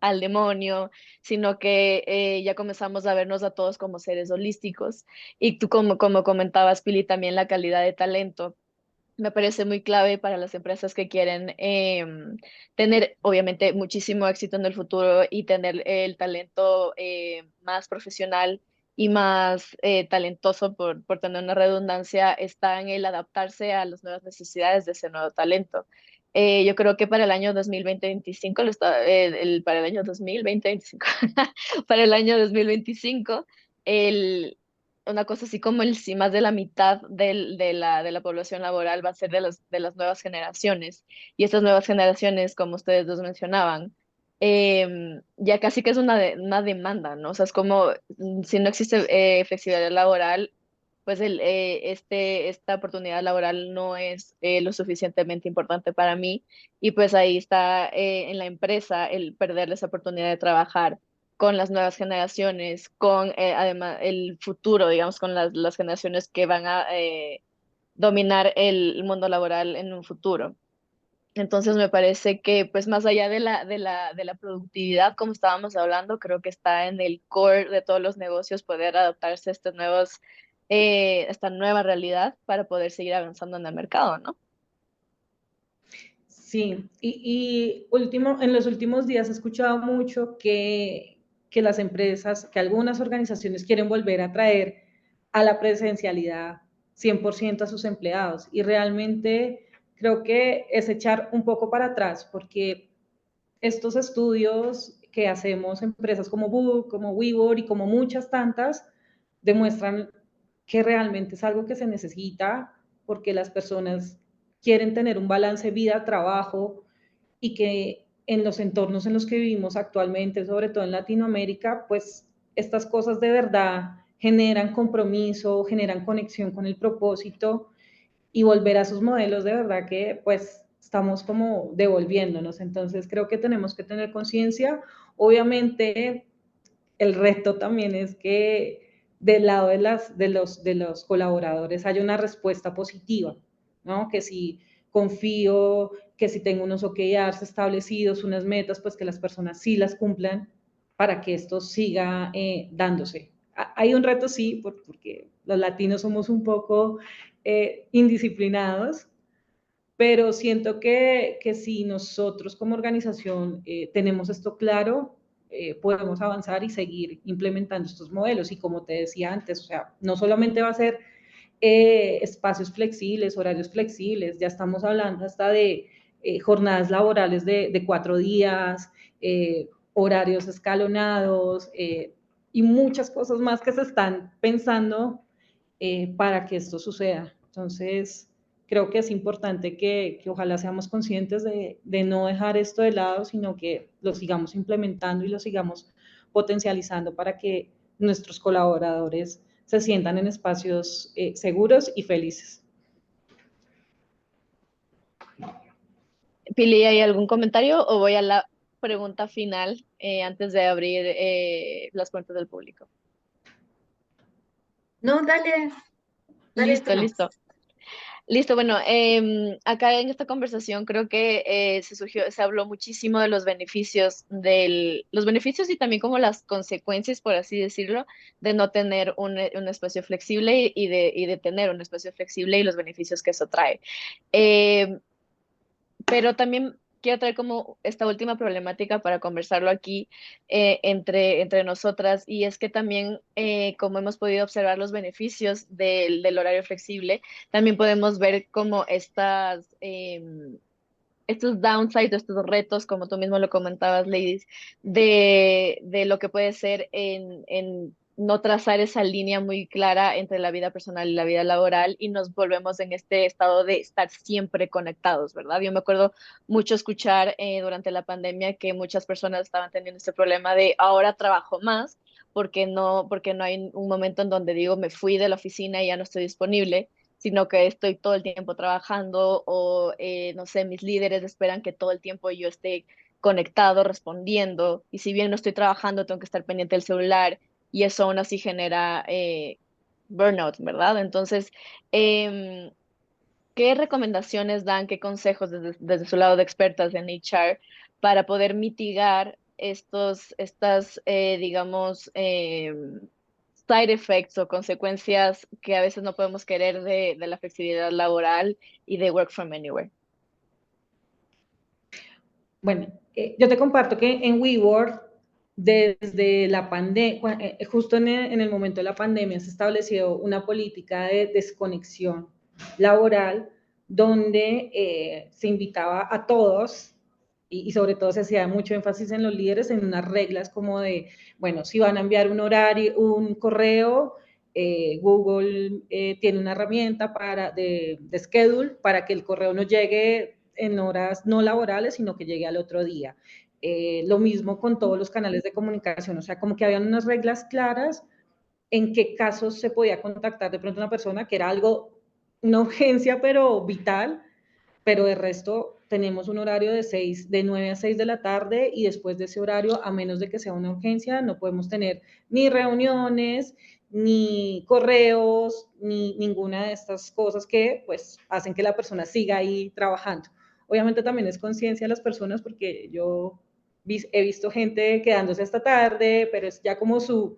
al demonio, sino que ya comenzamos a vernos a todos como seres holísticos. Y tú, como comentabas, Pili, también la calidad de talento me parece muy clave para las empresas que quieren tener, obviamente, muchísimo éxito en el futuro y tener el talento más profesional y más talentoso, por tener una redundancia, está en el adaptarse a las nuevas necesidades de ese nuevo talento. Yo creo que para el año 2020-2025, para el año 2020-2025, para el año 2025, el, una cosa así como si más de la mitad de la población laboral va a ser de las nuevas generaciones. Y estas nuevas generaciones, como ustedes dos mencionaban, ya casi que es una demanda, ¿no? O sea, es como si no existe flexibilidad laboral, pues esta oportunidad laboral no es lo suficientemente importante para mí. Y pues ahí está en la empresa el perder esa oportunidad de trabajar con las nuevas generaciones, con además el futuro, digamos, con las generaciones que van a dominar el mundo laboral en un futuro. Entonces me parece que, pues más allá de la productividad, como estábamos hablando, creo que está en el core de todos los negocios poder adaptarse a esta nueva realidad para poder seguir avanzando en el mercado, ¿no? Sí, en los últimos días he escuchado mucho que las empresas, que algunas organizaciones quieren volver a traer a la presencialidad 100% a sus empleados. Y realmente creo que es echar un poco para atrás, porque estos estudios que hacemos empresas como Book, como WeWork y como muchas tantas, demuestran que realmente es algo que se necesita porque las personas quieren tener un balance vida-trabajo y que en los entornos en los que vivimos actualmente, sobre todo en Latinoamérica, pues estas cosas de verdad generan compromiso, generan conexión con el propósito y volver a esos modelos de verdad que pues estamos como devolviéndonos. Entonces creo que tenemos que tener conciencia. Obviamente el reto también es que del lado de los colaboradores haya una respuesta positiva, ¿no? Que si confío, que si tengo unos OKRs establecidos, unas metas, pues que las personas sí las cumplan para que esto siga dándose. Hay un reto, sí, porque los latinos somos un poco indisciplinados, pero siento que si nosotros como organización tenemos esto claro, podemos avanzar y seguir implementando estos modelos. Y como te decía antes, o sea, no solamente va a ser espacios flexibles, horarios flexibles, ya estamos hablando hasta de jornadas laborales de 4 días, horarios escalonados y muchas cosas más que se están pensando para que esto suceda. Entonces, creo que es importante que ojalá seamos conscientes de no dejar esto de lado, sino que lo sigamos implementando y lo sigamos potencializando para que nuestros colaboradores se sientan en espacios seguros y felices. Pili, ¿hay algún comentario o voy a la pregunta final antes de abrir las puertas del público? No, dale, dale tú Listo, nomás. listo. Listo, bueno, acá en esta conversación creo que se habló muchísimo de los beneficios y también como las consecuencias, por así decirlo, de no tener un espacio flexible y de tener un espacio flexible y los beneficios que eso trae. Em, pero también quiero traer como esta última problemática para conversarlo aquí entre nosotras, y es que también, como hemos podido observar los beneficios del horario flexible, también podemos ver como estos downsides, estos retos, como tú mismo lo comentabas, Ladies, de lo que puede ser en no trazar esa línea muy clara entre la vida personal y la vida laboral, y nos volvemos en este estado de estar siempre conectados, ¿verdad? Yo me acuerdo mucho escuchar durante la pandemia que muchas personas estaban teniendo este problema de ahora trabajo más porque no hay un momento en donde digo me fui de la oficina y ya no estoy disponible, sino que estoy todo el tiempo trabajando o, no sé, mis líderes esperan que todo el tiempo yo esté conectado, respondiendo, y si bien no estoy trabajando, tengo que estar pendiente del celular y eso aún así genera burnout, ¿verdad? Entonces, em, ¿qué recomendaciones dan, qué consejos desde su lado de expertas en HR para poder mitigar digamos, side effects o consecuencias que a veces no podemos querer de la flexibilidad laboral y de work from anywhere? Bueno, yo te comparto que en WeWork, desde la pandemia, justo en el momento de la pandemia, se estableció una política de desconexión laboral donde se invitaba a todos y sobre todo se hacía mucho énfasis en los líderes en unas reglas como de, bueno, si van a enviar un horario, un correo, Google tiene una herramienta de schedule para que el correo no llegue en horas no laborales, sino que llegue al otro día. Lo mismo con todos los canales de comunicación, o sea, como que habían unas reglas claras en qué casos se podía contactar de pronto una persona que era algo, una urgencia, pero vital, pero de resto tenemos un horario de 9 a 6 de la tarde y después de ese horario, a menos de que sea una urgencia, no podemos tener ni reuniones, ni correos, ni ninguna de estas cosas que pues hacen que la persona siga ahí trabajando. Obviamente también es conciencia de las personas porque yo he visto gente quedándose hasta tarde, pero es ya como su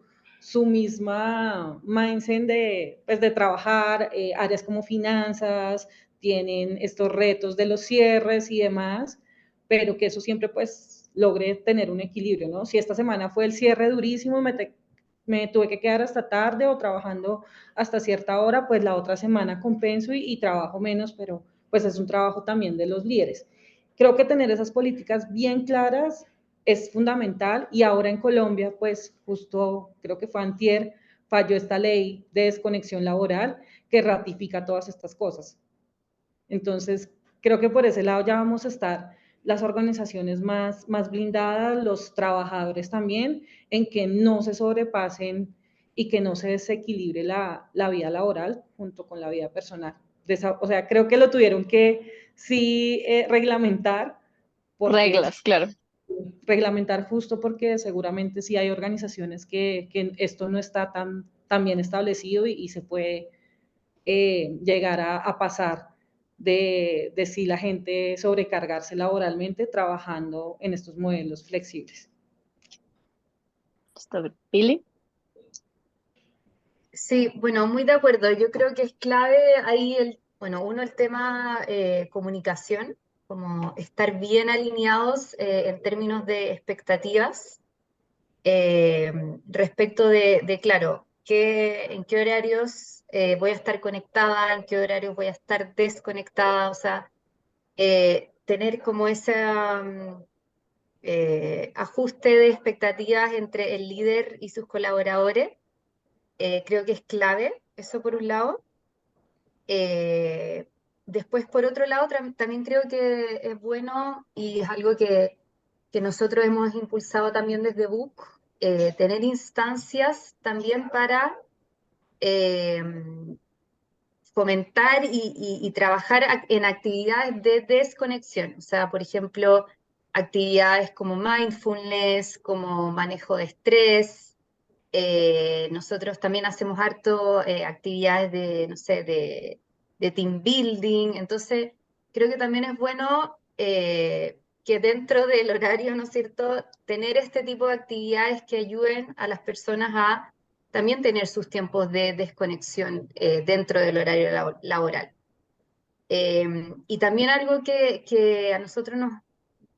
misma mindset pues, de trabajar, áreas como finanzas, tienen estos retos de los cierres y demás, pero que eso siempre pues logre tener un equilibrio, ¿no? Si esta semana fue el cierre durísimo, me tuve que quedar hasta tarde o trabajando hasta cierta hora, pues la otra semana compenso y trabajo menos, pero pues es un trabajo también de los líderes. Creo que tener esas políticas bien claras es fundamental y ahora en Colombia, pues justo creo que fue antier, falló esta ley de desconexión laboral que ratifica todas estas cosas. Entonces, creo que por ese lado ya vamos a estar las organizaciones más blindadas, los trabajadores también, en que no se sobrepasen y que no se desequilibre la vida laboral junto con la vida personal. O sea, creo que lo tuvieron que sí reglamentar, porque Reglas, claro. reglamentar justo porque seguramente sí hay organizaciones que esto no está tan bien establecido y se puede llegar a pasar de si la gente sobrecargarse laboralmente trabajando en estos modelos flexibles. Pili. Sí, bueno, muy de acuerdo. Yo creo que es clave ahí bueno, uno, el tema comunicación, como estar bien alineados en términos de expectativas eh, respecto claro, en qué horarios voy a estar conectada, en qué horarios voy a estar desconectada, o sea, tener como ese ajuste de expectativas entre el líder y sus colaboradores. Creo que es clave, eso por un lado. Eh, Después, por otro lado, también creo que es bueno y es algo que nosotros hemos impulsado también desde Book, tener instancias también para eh, fomentar y trabajar en actividades de desconexión. O sea, por ejemplo, actividades como mindfulness, como manejo de estrés. Nosotros también hacemos harto actividades de, no sé, de team building. Entonces, creo que también es bueno que dentro del horario, ¿no es cierto?, tener este tipo de actividades que ayuden a las personas a también tener sus tiempos de desconexión dentro del horario laboral. Y también algo que a nosotros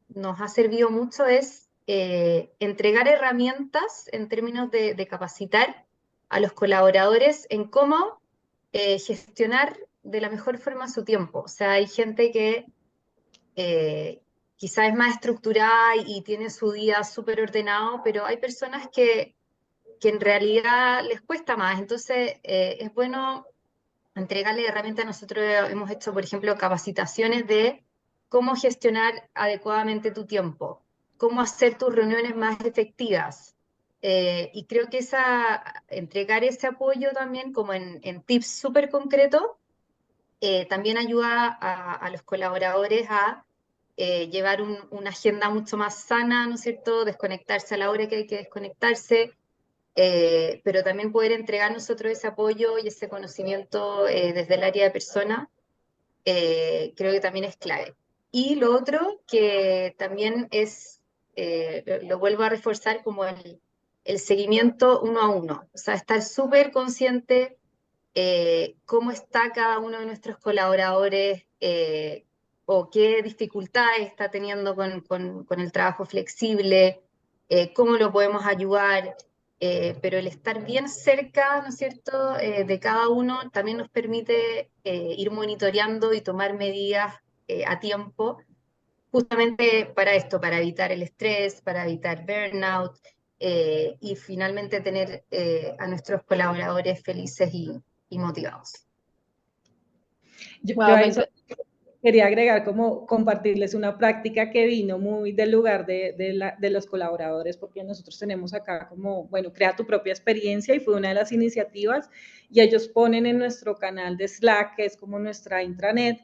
nos ha servido mucho es entregar herramientas en términos de capacitar a los colaboradores en cómo gestionar de la mejor forma su tiempo. O sea, hay gente que quizás es más estructurada y tiene su día súper ordenado, pero hay personas que en realidad les cuesta más. Entonces, es bueno entregarle herramientas. Nosotros hemos hecho, por ejemplo, capacitaciones de cómo gestionar adecuadamente tu tiempo, cómo hacer tus reuniones más efectivas, Y creo que entregar ese apoyo también como en tips súper concretos, también ayuda a los colaboradores a llevar una agenda mucho más sana, ¿no es cierto? Desconectarse a la hora que hay que desconectarse, pero también poder entregar nosotros ese apoyo y ese conocimiento desde el área de persona, creo que también es clave. Y lo otro que también es, lo vuelvo a reforzar como el seguimiento uno a uno, o sea, estar súper consciente cómo está cada uno de nuestros colaboradores o qué dificultades está teniendo con el trabajo flexible, cómo lo podemos ayudar, pero el estar bien cerca, ¿no es cierto?, de cada uno también nos permite ir monitoreando y tomar medidas a tiempo, justamente para esto, para evitar el estrés, para evitar burnout, y finalmente tener a nuestros colaboradores felices y motivados. Yo Wow, a eso quería agregar como compartirles una práctica que vino muy del lugar de los colaboradores, porque nosotros tenemos acá como, bueno, crea tu propia experiencia y fue una de las iniciativas y ellos ponen en nuestro canal de Slack, que es como nuestra intranet,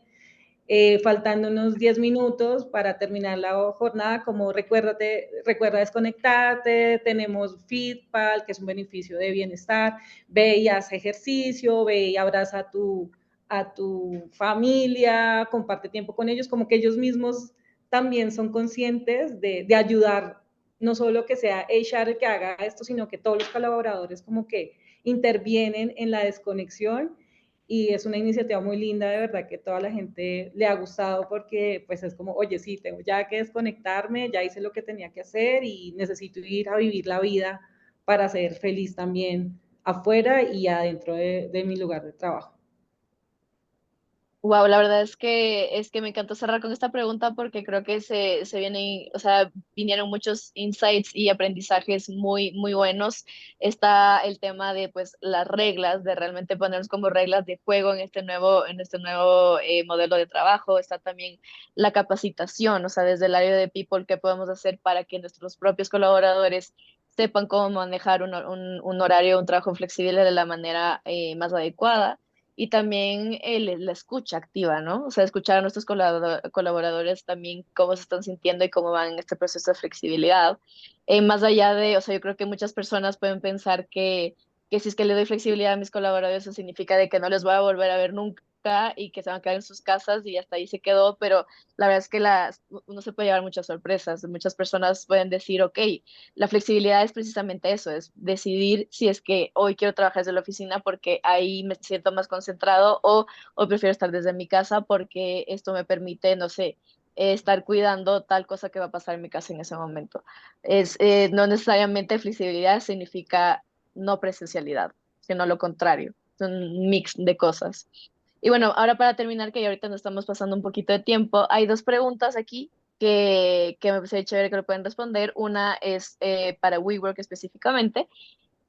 faltando unos 10 minutos para terminar la jornada, como recuerda desconectarte, tenemos Fitpal, que es un beneficio de bienestar, ve y haz ejercicio, ve y abraza a tu familia, comparte tiempo con ellos, como que ellos mismos también son conscientes de ayudar, no solo que sea HR el que haga esto, sino que todos los colaboradores como que intervienen en la desconexión y es una iniciativa muy linda, de verdad que toda la gente le ha gustado porque pues es como, oye, sí, tengo ya que desconectarme, ya hice lo que tenía que hacer y necesito ir a vivir la vida para ser feliz también afuera y adentro de mi lugar de trabajo. wow, la verdad es que me encantó cerrar con esta pregunta porque creo que se vienen, o sea, vinieron muchos insights y aprendizajes muy, muy buenos. Está el tema de pues las reglas, de realmente ponernos como reglas de juego en este nuevo modelo de trabajo. Está también la capacitación, o sea, desde el área de people, qué podemos hacer para que nuestros propios colaboradores sepan cómo manejar un horario, un trabajo flexible de la manera más adecuada y también la escucha activa, ¿no? O sea, escuchar a nuestros colaboradores también cómo se están sintiendo y cómo van en este proceso de flexibilidad. Más allá de, o sea, yo creo que muchas personas pueden pensar que si es que le doy flexibilidad a mis colaboradores, eso significa de que no les voy a volver a ver nunca y que se van a quedar en sus casas y hasta ahí se quedó, pero la verdad es que uno se puede llevar muchas sorpresas. Muchas personas pueden decir, ok, la flexibilidad es precisamente eso, es decidir si es que hoy quiero trabajar desde la oficina porque ahí me siento más concentrado o prefiero estar desde mi casa porque esto me permite, no sé, estar cuidando tal cosa que va a pasar en mi casa en ese momento. No necesariamente flexibilidad significa no presencialidad, sino lo contrario, es un mix de cosas. Y bueno, ahora para terminar, que ya ahorita nos estamos pasando un poquito de tiempo, hay dos preguntas aquí que me parece chévere que lo pueden responder. Una es para WeWork específicamente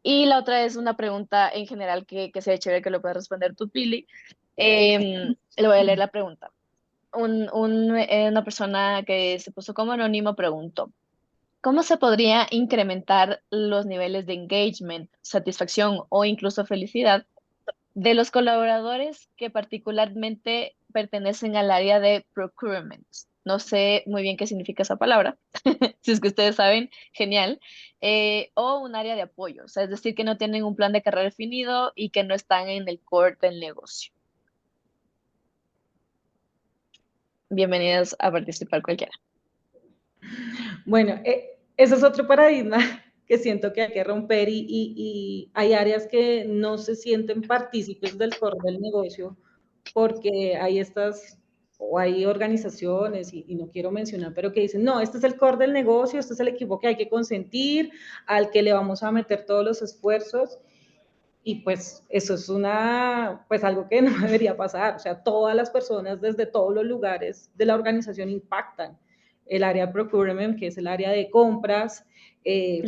y la otra es una pregunta en general que sea chévere que lo puedas responder tú, Pili. Le voy a leer la pregunta. Una persona que se puso como anónimo preguntó, ¿cómo se podría incrementar los niveles de engagement, satisfacción o incluso felicidad de los colaboradores que particularmente pertenecen al área de procurement? No sé muy bien qué significa esa palabra, si es que ustedes saben, genial. O un área de apoyo, o sea, es decir, que no tienen un plan de carrera definido y que no están en el core del negocio. Bienvenidos a participar cualquiera. Bueno, ese es otro paradigma que siento que hay que romper y hay áreas que no se sienten partícipes del core del negocio porque hay estas o hay organizaciones y no quiero mencionar, pero que dicen, no, este es el core del negocio, este es el equipo que hay que consentir, al que le vamos a meter todos los esfuerzos y pues eso es pues algo que no debería pasar, o sea, todas las personas desde todos los lugares de la organización impactan. El área de procurement, que es el área de compras,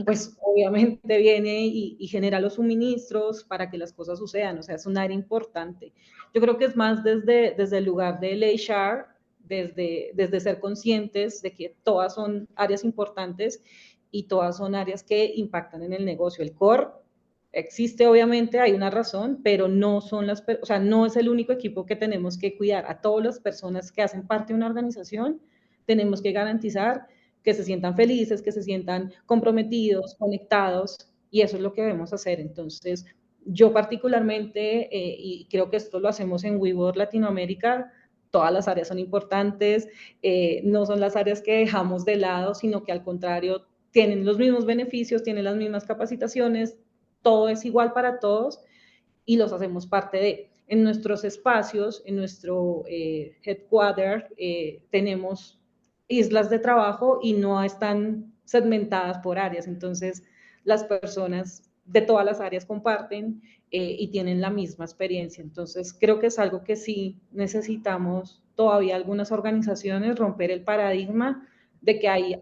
pues obviamente viene y genera los suministros para que las cosas sucedan, o sea, es un área importante. Yo creo que es más desde el lugar del HR, desde ser conscientes de que todas son áreas importantes y todas son áreas que impactan en el negocio. El core existe, obviamente, hay una razón, pero no son o sea, no es el único equipo que tenemos que cuidar. A todas las personas que hacen parte de una organización tenemos que garantizar que se sientan felices, que se sientan comprometidos, conectados, y eso es lo que debemos hacer. Entonces, yo particularmente, y creo que esto lo hacemos en WeWork Latinoamérica, todas las áreas son importantes, no son las áreas que dejamos de lado, sino que al contrario, tienen los mismos beneficios, tienen las mismas capacitaciones, todo es igual para todos y los hacemos parte de. En nuestros espacios, en nuestro headquarter, tenemos islas de trabajo y no están segmentadas por áreas, entonces las personas de todas las áreas comparten y tienen la misma experiencia. Entonces creo que es algo que sí necesitamos todavía algunas organizaciones romper el paradigma de que hay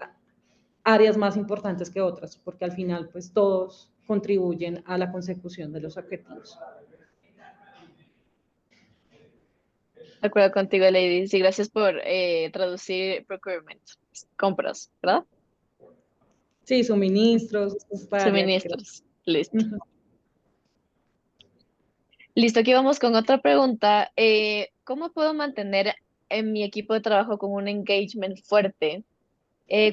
áreas más importantes que otras, porque al final pues todos contribuyen a la consecución de los objetivos. De acuerdo contigo, Lady. Sí, gracias por traducir procurement, compras, ¿verdad? Sí, suministros, esta área creo. Suministros. Listo. Listo, aquí vamos con otra pregunta. ¿Cómo puedo mantener en mi equipo de trabajo con un engagement fuerte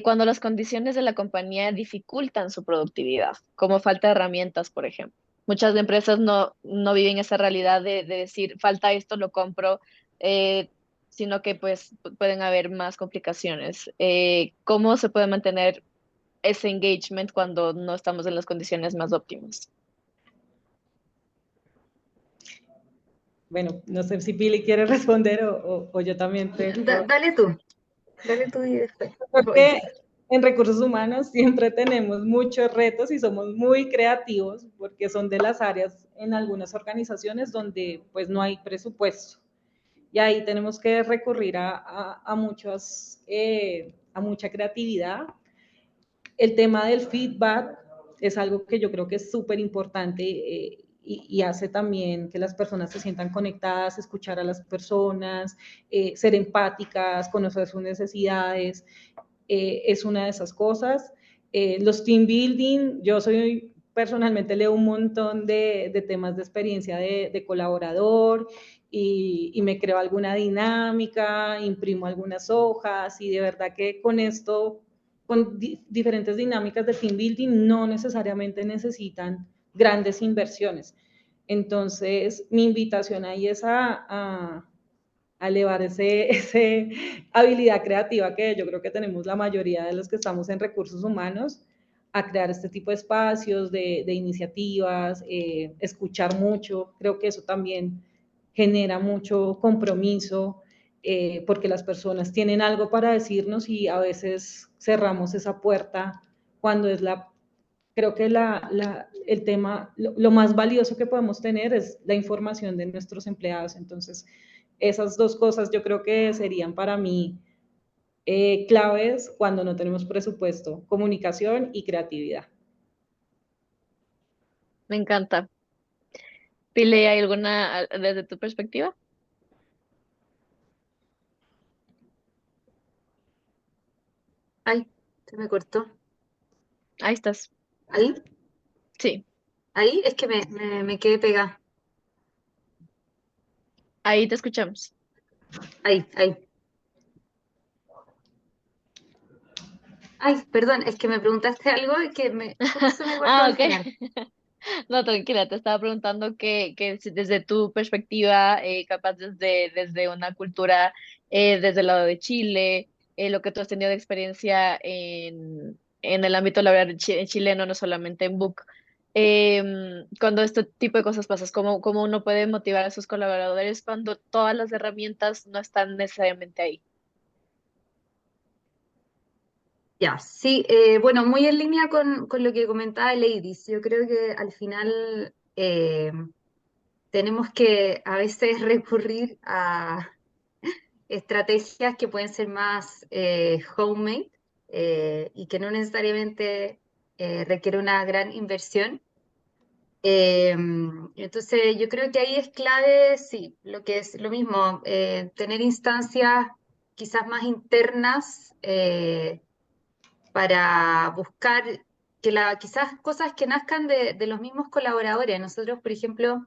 cuando las condiciones de la compañía dificultan su productividad, como falta de herramientas, por ejemplo? Muchas empresas no viven esa realidad de decir, falta esto, lo compro, eh, sino que pues pueden haber más complicaciones. ¿Cómo se puede mantener ese engagement cuando no estamos en las condiciones más óptimas? Bueno, no sé si Pili quiere responder o yo también te puedo. Dale tú y después voy. Porque en recursos humanos siempre tenemos muchos retos y somos muy creativos porque son de las áreas en algunas organizaciones donde pues no hay presupuesto. Y ahí tenemos que recurrir a mucha creatividad. El tema del feedback es algo que yo creo que es súper importante y hace también que las personas se sientan conectadas, escuchar a las personas, ser empáticas, conocer sus necesidades, es una de esas cosas. Los team building, yo soy personalmente leo un montón de temas de experiencia de colaborador y me creo alguna dinámica, imprimo algunas hojas y de verdad que con esto, con diferentes dinámicas de team building, no necesariamente necesitan grandes inversiones. Entonces, mi invitación ahí es a elevar ese habilidad creativa que yo creo que tenemos la mayoría de los que estamos en recursos humanos, a crear este tipo de espacios, de iniciativas, escuchar mucho. Creo que eso también genera mucho compromiso, porque las personas tienen algo para decirnos y a veces cerramos esa puerta cuando es creo que el tema, lo más valioso que podemos tener es la información de nuestros empleados. Entonces, esas dos cosas yo creo que serían para mí claves cuando no tenemos presupuesto, comunicación y creatividad. Me encanta. Pile, ¿hay alguna desde tu perspectiva? Ay, se me cortó. Ahí estás. Ahí, Sí, ahí es que me quedé pegada. ahí te escuchamos. Ahí. Ay, perdón, es que me preguntaste algo y que justo se me cortó Ah, al ok. final. No, tranquila, te estaba preguntando que si desde tu perspectiva, capaz desde una cultura, desde el lado de Chile, lo que tú has tenido de experiencia en el ámbito laboral chileno, no solamente en BUC, cuando este tipo de cosas pasan, ¿cómo uno puede motivar a sus colaboradores cuando todas las herramientas no están necesariamente ahí? Ya, sí, bueno, muy en línea con lo que comentaba Ladies. Yo creo que al final tenemos que a veces recurrir a estrategias que pueden ser más homemade y que no necesariamente requiere una gran inversión. Entonces, yo creo que ahí es clave, sí, lo que es lo mismo, tener instancias quizás más internas para buscar quizás cosas que nazcan de los mismos colaboradores. Nosotros, por ejemplo,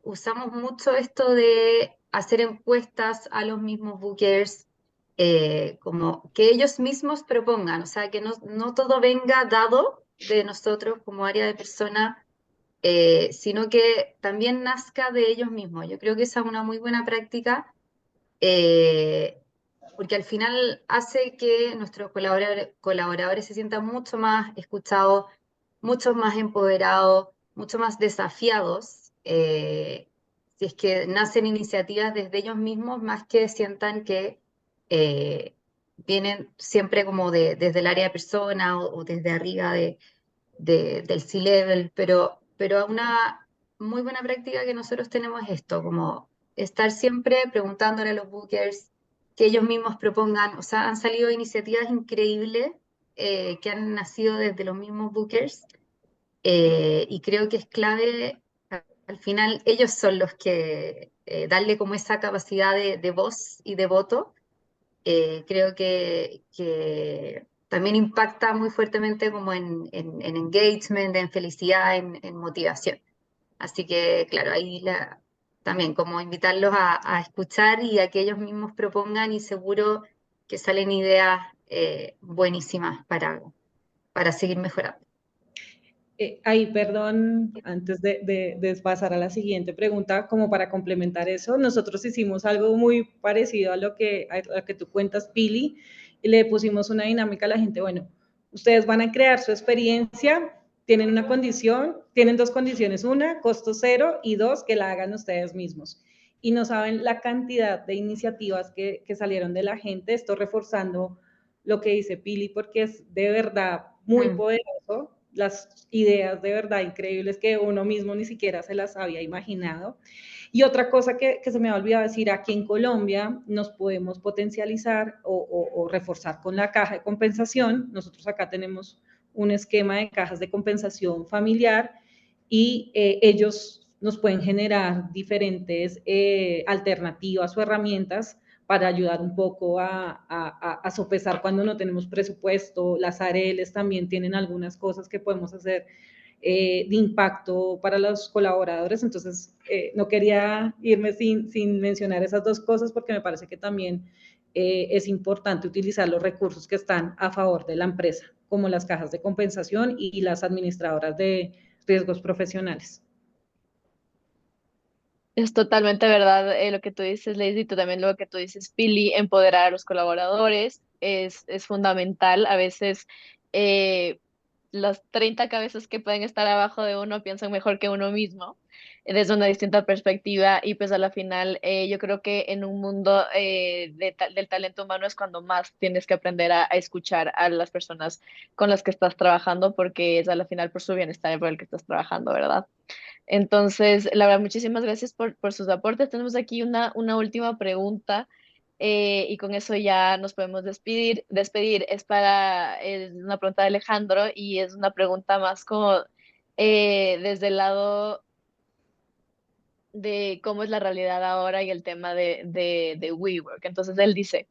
usamos mucho esto de hacer encuestas a los mismos bookers, como que ellos mismos propongan, o sea, que no todo venga dado de nosotros como área de persona, sino que también nazca de ellos mismos. Yo creo que esa es una muy buena práctica, porque al final hace que nuestros colaboradores se sientan mucho más escuchados, mucho más empoderados, mucho más desafiados, si es que nacen iniciativas desde ellos mismos, más que sientan que vienen siempre como desde el área de persona o desde arriba del C-Level, pero una muy buena práctica que nosotros tenemos es esto, como estar siempre preguntándole a los bookers que ellos mismos propongan. O sea, han salido iniciativas increíbles que han nacido desde los mismos bookers, y creo que es clave, al final ellos son los que darle como esa capacidad de voz y de voto. Creo que también impacta muy fuertemente como en engagement, en felicidad, en motivación. Así que, claro, ahí también como invitarlos a escuchar y a que ellos mismos propongan, y seguro que salen ideas buenísimas para seguir mejorando. Ahí, perdón, antes de pasar a la siguiente pregunta, como para complementar eso, nosotros hicimos algo muy parecido a lo que tú cuentas, Pili, y le pusimos una dinámica a la gente. Bueno, ustedes van a crear su experiencia, tienen una condición, tienen dos condiciones: una, costo cero, y dos, que la hagan ustedes mismos. Y no saben la cantidad de iniciativas que salieron de la gente, esto reforzando lo que dice Pili, porque es de verdad muy poderoso, las ideas de verdad increíbles que uno mismo ni siquiera se las había imaginado. Y otra cosa que se me ha olvidado decir, aquí en Colombia nos podemos potencializar o reforzar con la caja de compensación. Nosotros acá tenemos un esquema de cajas de compensación familiar, y ellos nos pueden generar diferentes alternativas o herramientas para ayudar un poco a sopesar cuando no tenemos presupuesto. Las ARLs también tienen algunas cosas que podemos hacer de impacto para los colaboradores. Entonces, no quería irme sin mencionar esas dos cosas, porque me parece que también es importante utilizar los recursos que están a favor de la empresa, como las cajas de compensación y las administradoras de riesgos profesionales. Es totalmente verdad lo que tú dices, Lady, y tú también lo que tú dices, Pili. Empoderar a los colaboradores es fundamental. A veces las 30 cabezas que pueden estar abajo de uno piensan mejor que uno mismo, desde una distinta perspectiva, y pues a la final yo creo que en un mundo del talento humano es cuando más tienes que aprender a escuchar a las personas con las que estás trabajando, porque es a la final por su bienestar por el que estás trabajando, ¿verdad? Entonces, la verdad, muchísimas gracias por sus aportes. Tenemos aquí una última pregunta, y con eso ya nos podemos despedir. Es una pregunta de Alejandro, y es una pregunta más como desde el lado de cómo es la realidad ahora y el tema de WeWork. Entonces, él dice,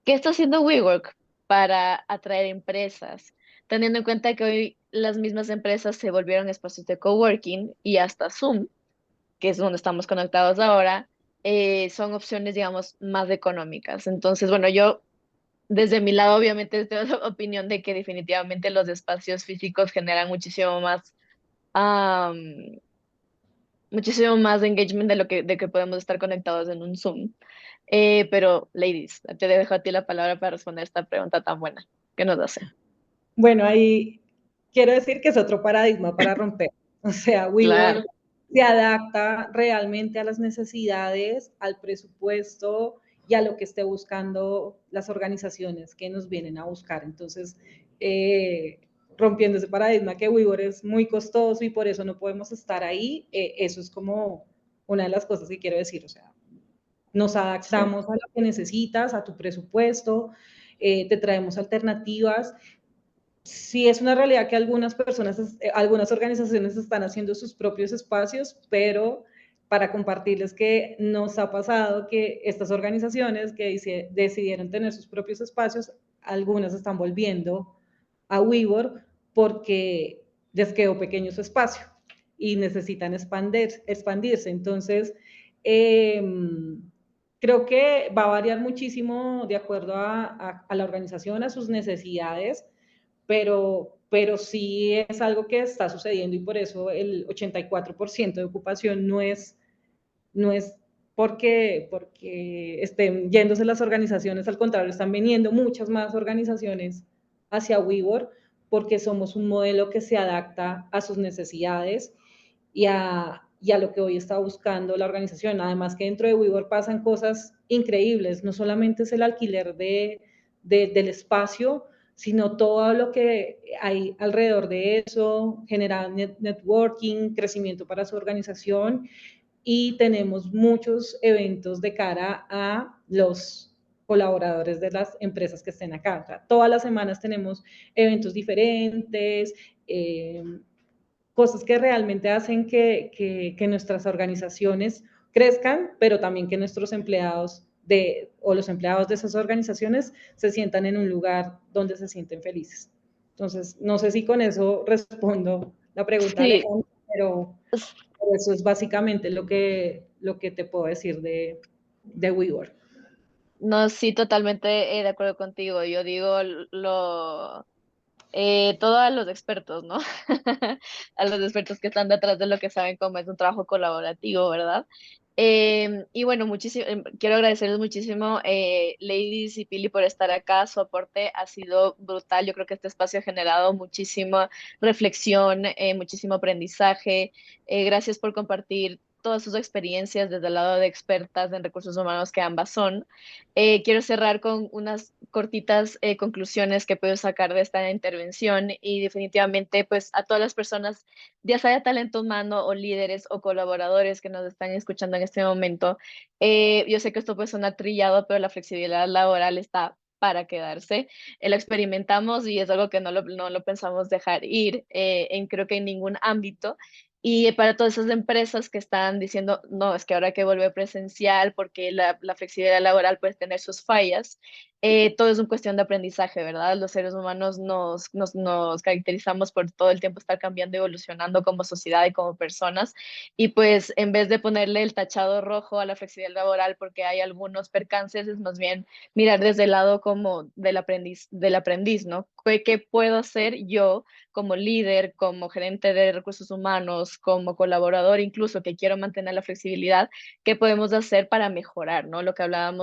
¿qué está haciendo WeWork para atraer empresas? Teniendo en cuenta que hoy las mismas empresas se volvieron espacios de coworking, y hasta Zoom, que es donde estamos conectados ahora, son opciones, digamos, más económicas. Entonces, bueno, yo desde mi lado obviamente tengo la opinión de que definitivamente los espacios físicos generan am, muchísimo más engagement de que podemos estar conectados en un Zoom. Pero, ladies, te dejo a ti la palabra para responder esta pregunta tan buena que nos hace. Bueno, ahí quiero decir que es otro paradigma para romper. O sea, Claro. WeWork se adapta realmente a las necesidades, al presupuesto y a lo que esté buscando las organizaciones que nos vienen a buscar. Entonces, rompiendo ese paradigma que WeWork es muy costoso y por eso no podemos estar ahí, eso es como una de las cosas que quiero decir. O sea, nos adaptamos a lo que necesitas, a tu presupuesto, te traemos alternativas. Sí, es una realidad que algunas personas, algunas organizaciones están haciendo sus propios espacios, pero para compartirles que nos ha pasado que estas organizaciones que decidieron tener sus propios espacios algunas están volviendo a WeWork porque les quedó pequeño su espacio y necesitan expandirse. Entonces, creo que va a variar muchísimo de acuerdo a la organización, a sus necesidades, pero sí es algo que está sucediendo y por eso el 84% de ocupación no es porque estén yéndose las organizaciones, al contrario, están viniendo muchas más organizaciones hacia WeWork porque somos un modelo que se adapta a sus necesidades y a lo que hoy está buscando la organización. Además que dentro de WeWork pasan cosas increíbles, no solamente es el alquiler del espacio, sino todo lo que hay alrededor de eso, generar networking, crecimiento para su organización, y tenemos muchos eventos de cara a los colaboradores de las empresas que estén acá. O sea, todas las semanas tenemos eventos diferentes, cosas que realmente hacen que nuestras organizaciones crezcan, pero también que nuestros empleados o los empleados de esas organizaciones se sientan en un lugar donde se sienten felices. Entonces, no sé si con eso respondo la pregunta, Sí, Alejandro, pero eso es básicamente lo que te puedo decir de WeWork. no, sí, totalmente de acuerdo contigo. Yo digo todo a los expertos, ¿no? A los expertos que están detrás de lo que saben cómo es un trabajo colaborativo, ¿verdad? Y bueno, muchísimo, quiero agradecerles muchísimo, Ladies y Pili, por estar acá. Su aporte ha sido brutal. Yo creo que este espacio ha generado muchísima reflexión, muchísimo aprendizaje. Gracias por compartir todas sus experiencias desde el lado de expertas en recursos humanos que ambas son. Quiero cerrar con unas cortitas conclusiones que puedo sacar de esta intervención y definitivamente pues a todas las personas, ya sea de talento humano o líderes o colaboradores que nos están escuchando en este momento, yo sé que esto puede sonar trillado, pero la flexibilidad laboral está para quedarse. Lo experimentamos y es algo que no lo pensamos dejar ir creo que en ningún ámbito. Y para todas esas empresas que están diciendo, no, es que ahora hay que volver presencial porque la flexibilidad laboral puede tener sus fallas, todo es una cuestión de aprendizaje, ¿verdad? Los seres humanos nos caracterizamos por todo el tiempo estar cambiando y evolucionando como sociedad y como personas. Y pues en vez de ponerle el tachado rojo a la flexibilidad laboral porque hay algunos percances, es más bien mirar desde el lado como del aprendiz, ¿no? ¿Qué puedo hacer yo como líder, como gerente de recursos humanos, como colaborador, incluso que quiero mantener la flexibilidad? ¿Qué podemos hacer para mejorar, ¿no? Lo que hablaba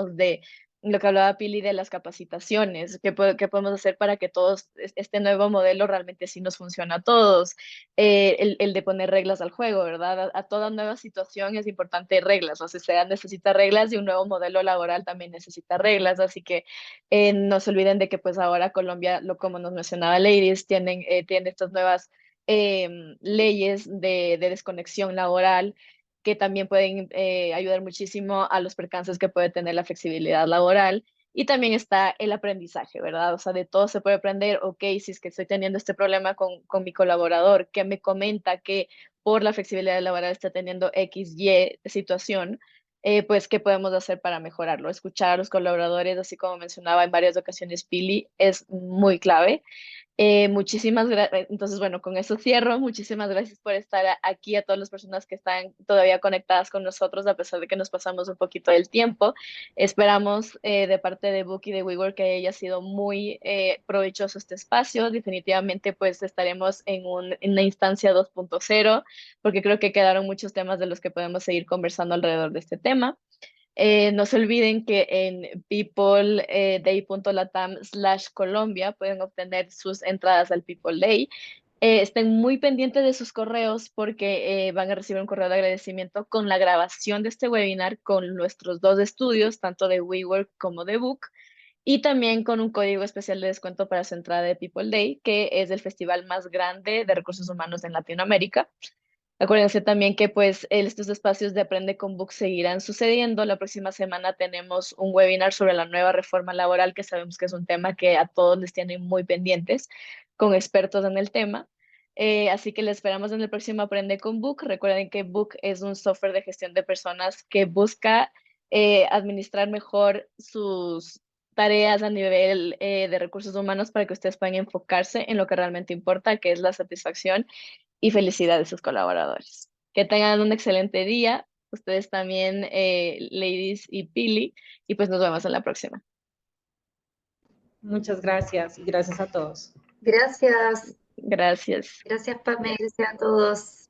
Pili de las capacitaciones, qué podemos hacer para que todos, este nuevo modelo realmente sí nos funcione a todos? El de poner reglas al juego, ¿verdad? A toda nueva situación es importante reglas, la sociedad necesita reglas y un nuevo modelo laboral también necesita reglas, así que no se olviden de que pues ahora Colombia, como nos mencionaba Ladies, tiene estas nuevas leyes de desconexión laboral que también pueden ayudar muchísimo a los percances que puede tener la flexibilidad laboral. Y también está el aprendizaje, ¿verdad? O sea, de todo se puede aprender. Ok, si es que estoy teniendo este problema con mi colaborador, que me comenta que por la flexibilidad laboral está teniendo X, Y situación, pues, ¿qué podemos hacer para mejorarlo? Escuchar a los colaboradores, así como mencionaba en varias ocasiones Pili, es muy clave. Muchísimas gracias. Entonces, bueno, con eso cierro. Muchísimas gracias por estar aquí, a todas las personas que están todavía conectadas con nosotros, a pesar de que nos pasamos un poquito del tiempo. Esperamos de parte de Book y de WeWork que haya sido muy provechoso este espacio. Definitivamente, pues estaremos en una instancia 2.0, porque creo que quedaron muchos temas de los que podemos seguir conversando alrededor de este tema. No se olviden que en peopleday.latam/Colombia pueden obtener sus entradas al People Day. Estén muy pendientes de sus correos porque van a recibir un correo de agradecimiento con la grabación de este webinar con nuestros dos estudios, tanto de WeWork como de Book, y también con un código especial de descuento para su entrada de People Day, que es el festival más grande de recursos humanos en Latinoamérica. Acuérdense también que pues estos espacios de Aprende con Book seguirán sucediendo. La próxima semana tenemos un webinar sobre la nueva reforma laboral, que sabemos que es un tema que a todos les tienen muy pendientes, con expertos en el tema. Así que les esperamos en el próximo Aprende con Book. Recuerden que Book es un software de gestión de personas que busca administrar mejor tareas a nivel de recursos humanos para que ustedes puedan enfocarse en lo que realmente importa, que es la satisfacción y felicidad de sus colaboradores. Que tengan un excelente día, ustedes también, Ladies y Pili, y pues nos vemos en la próxima. Muchas gracias y gracias a todos. Gracias, Gracias. gracias Pamela, gracias a todos.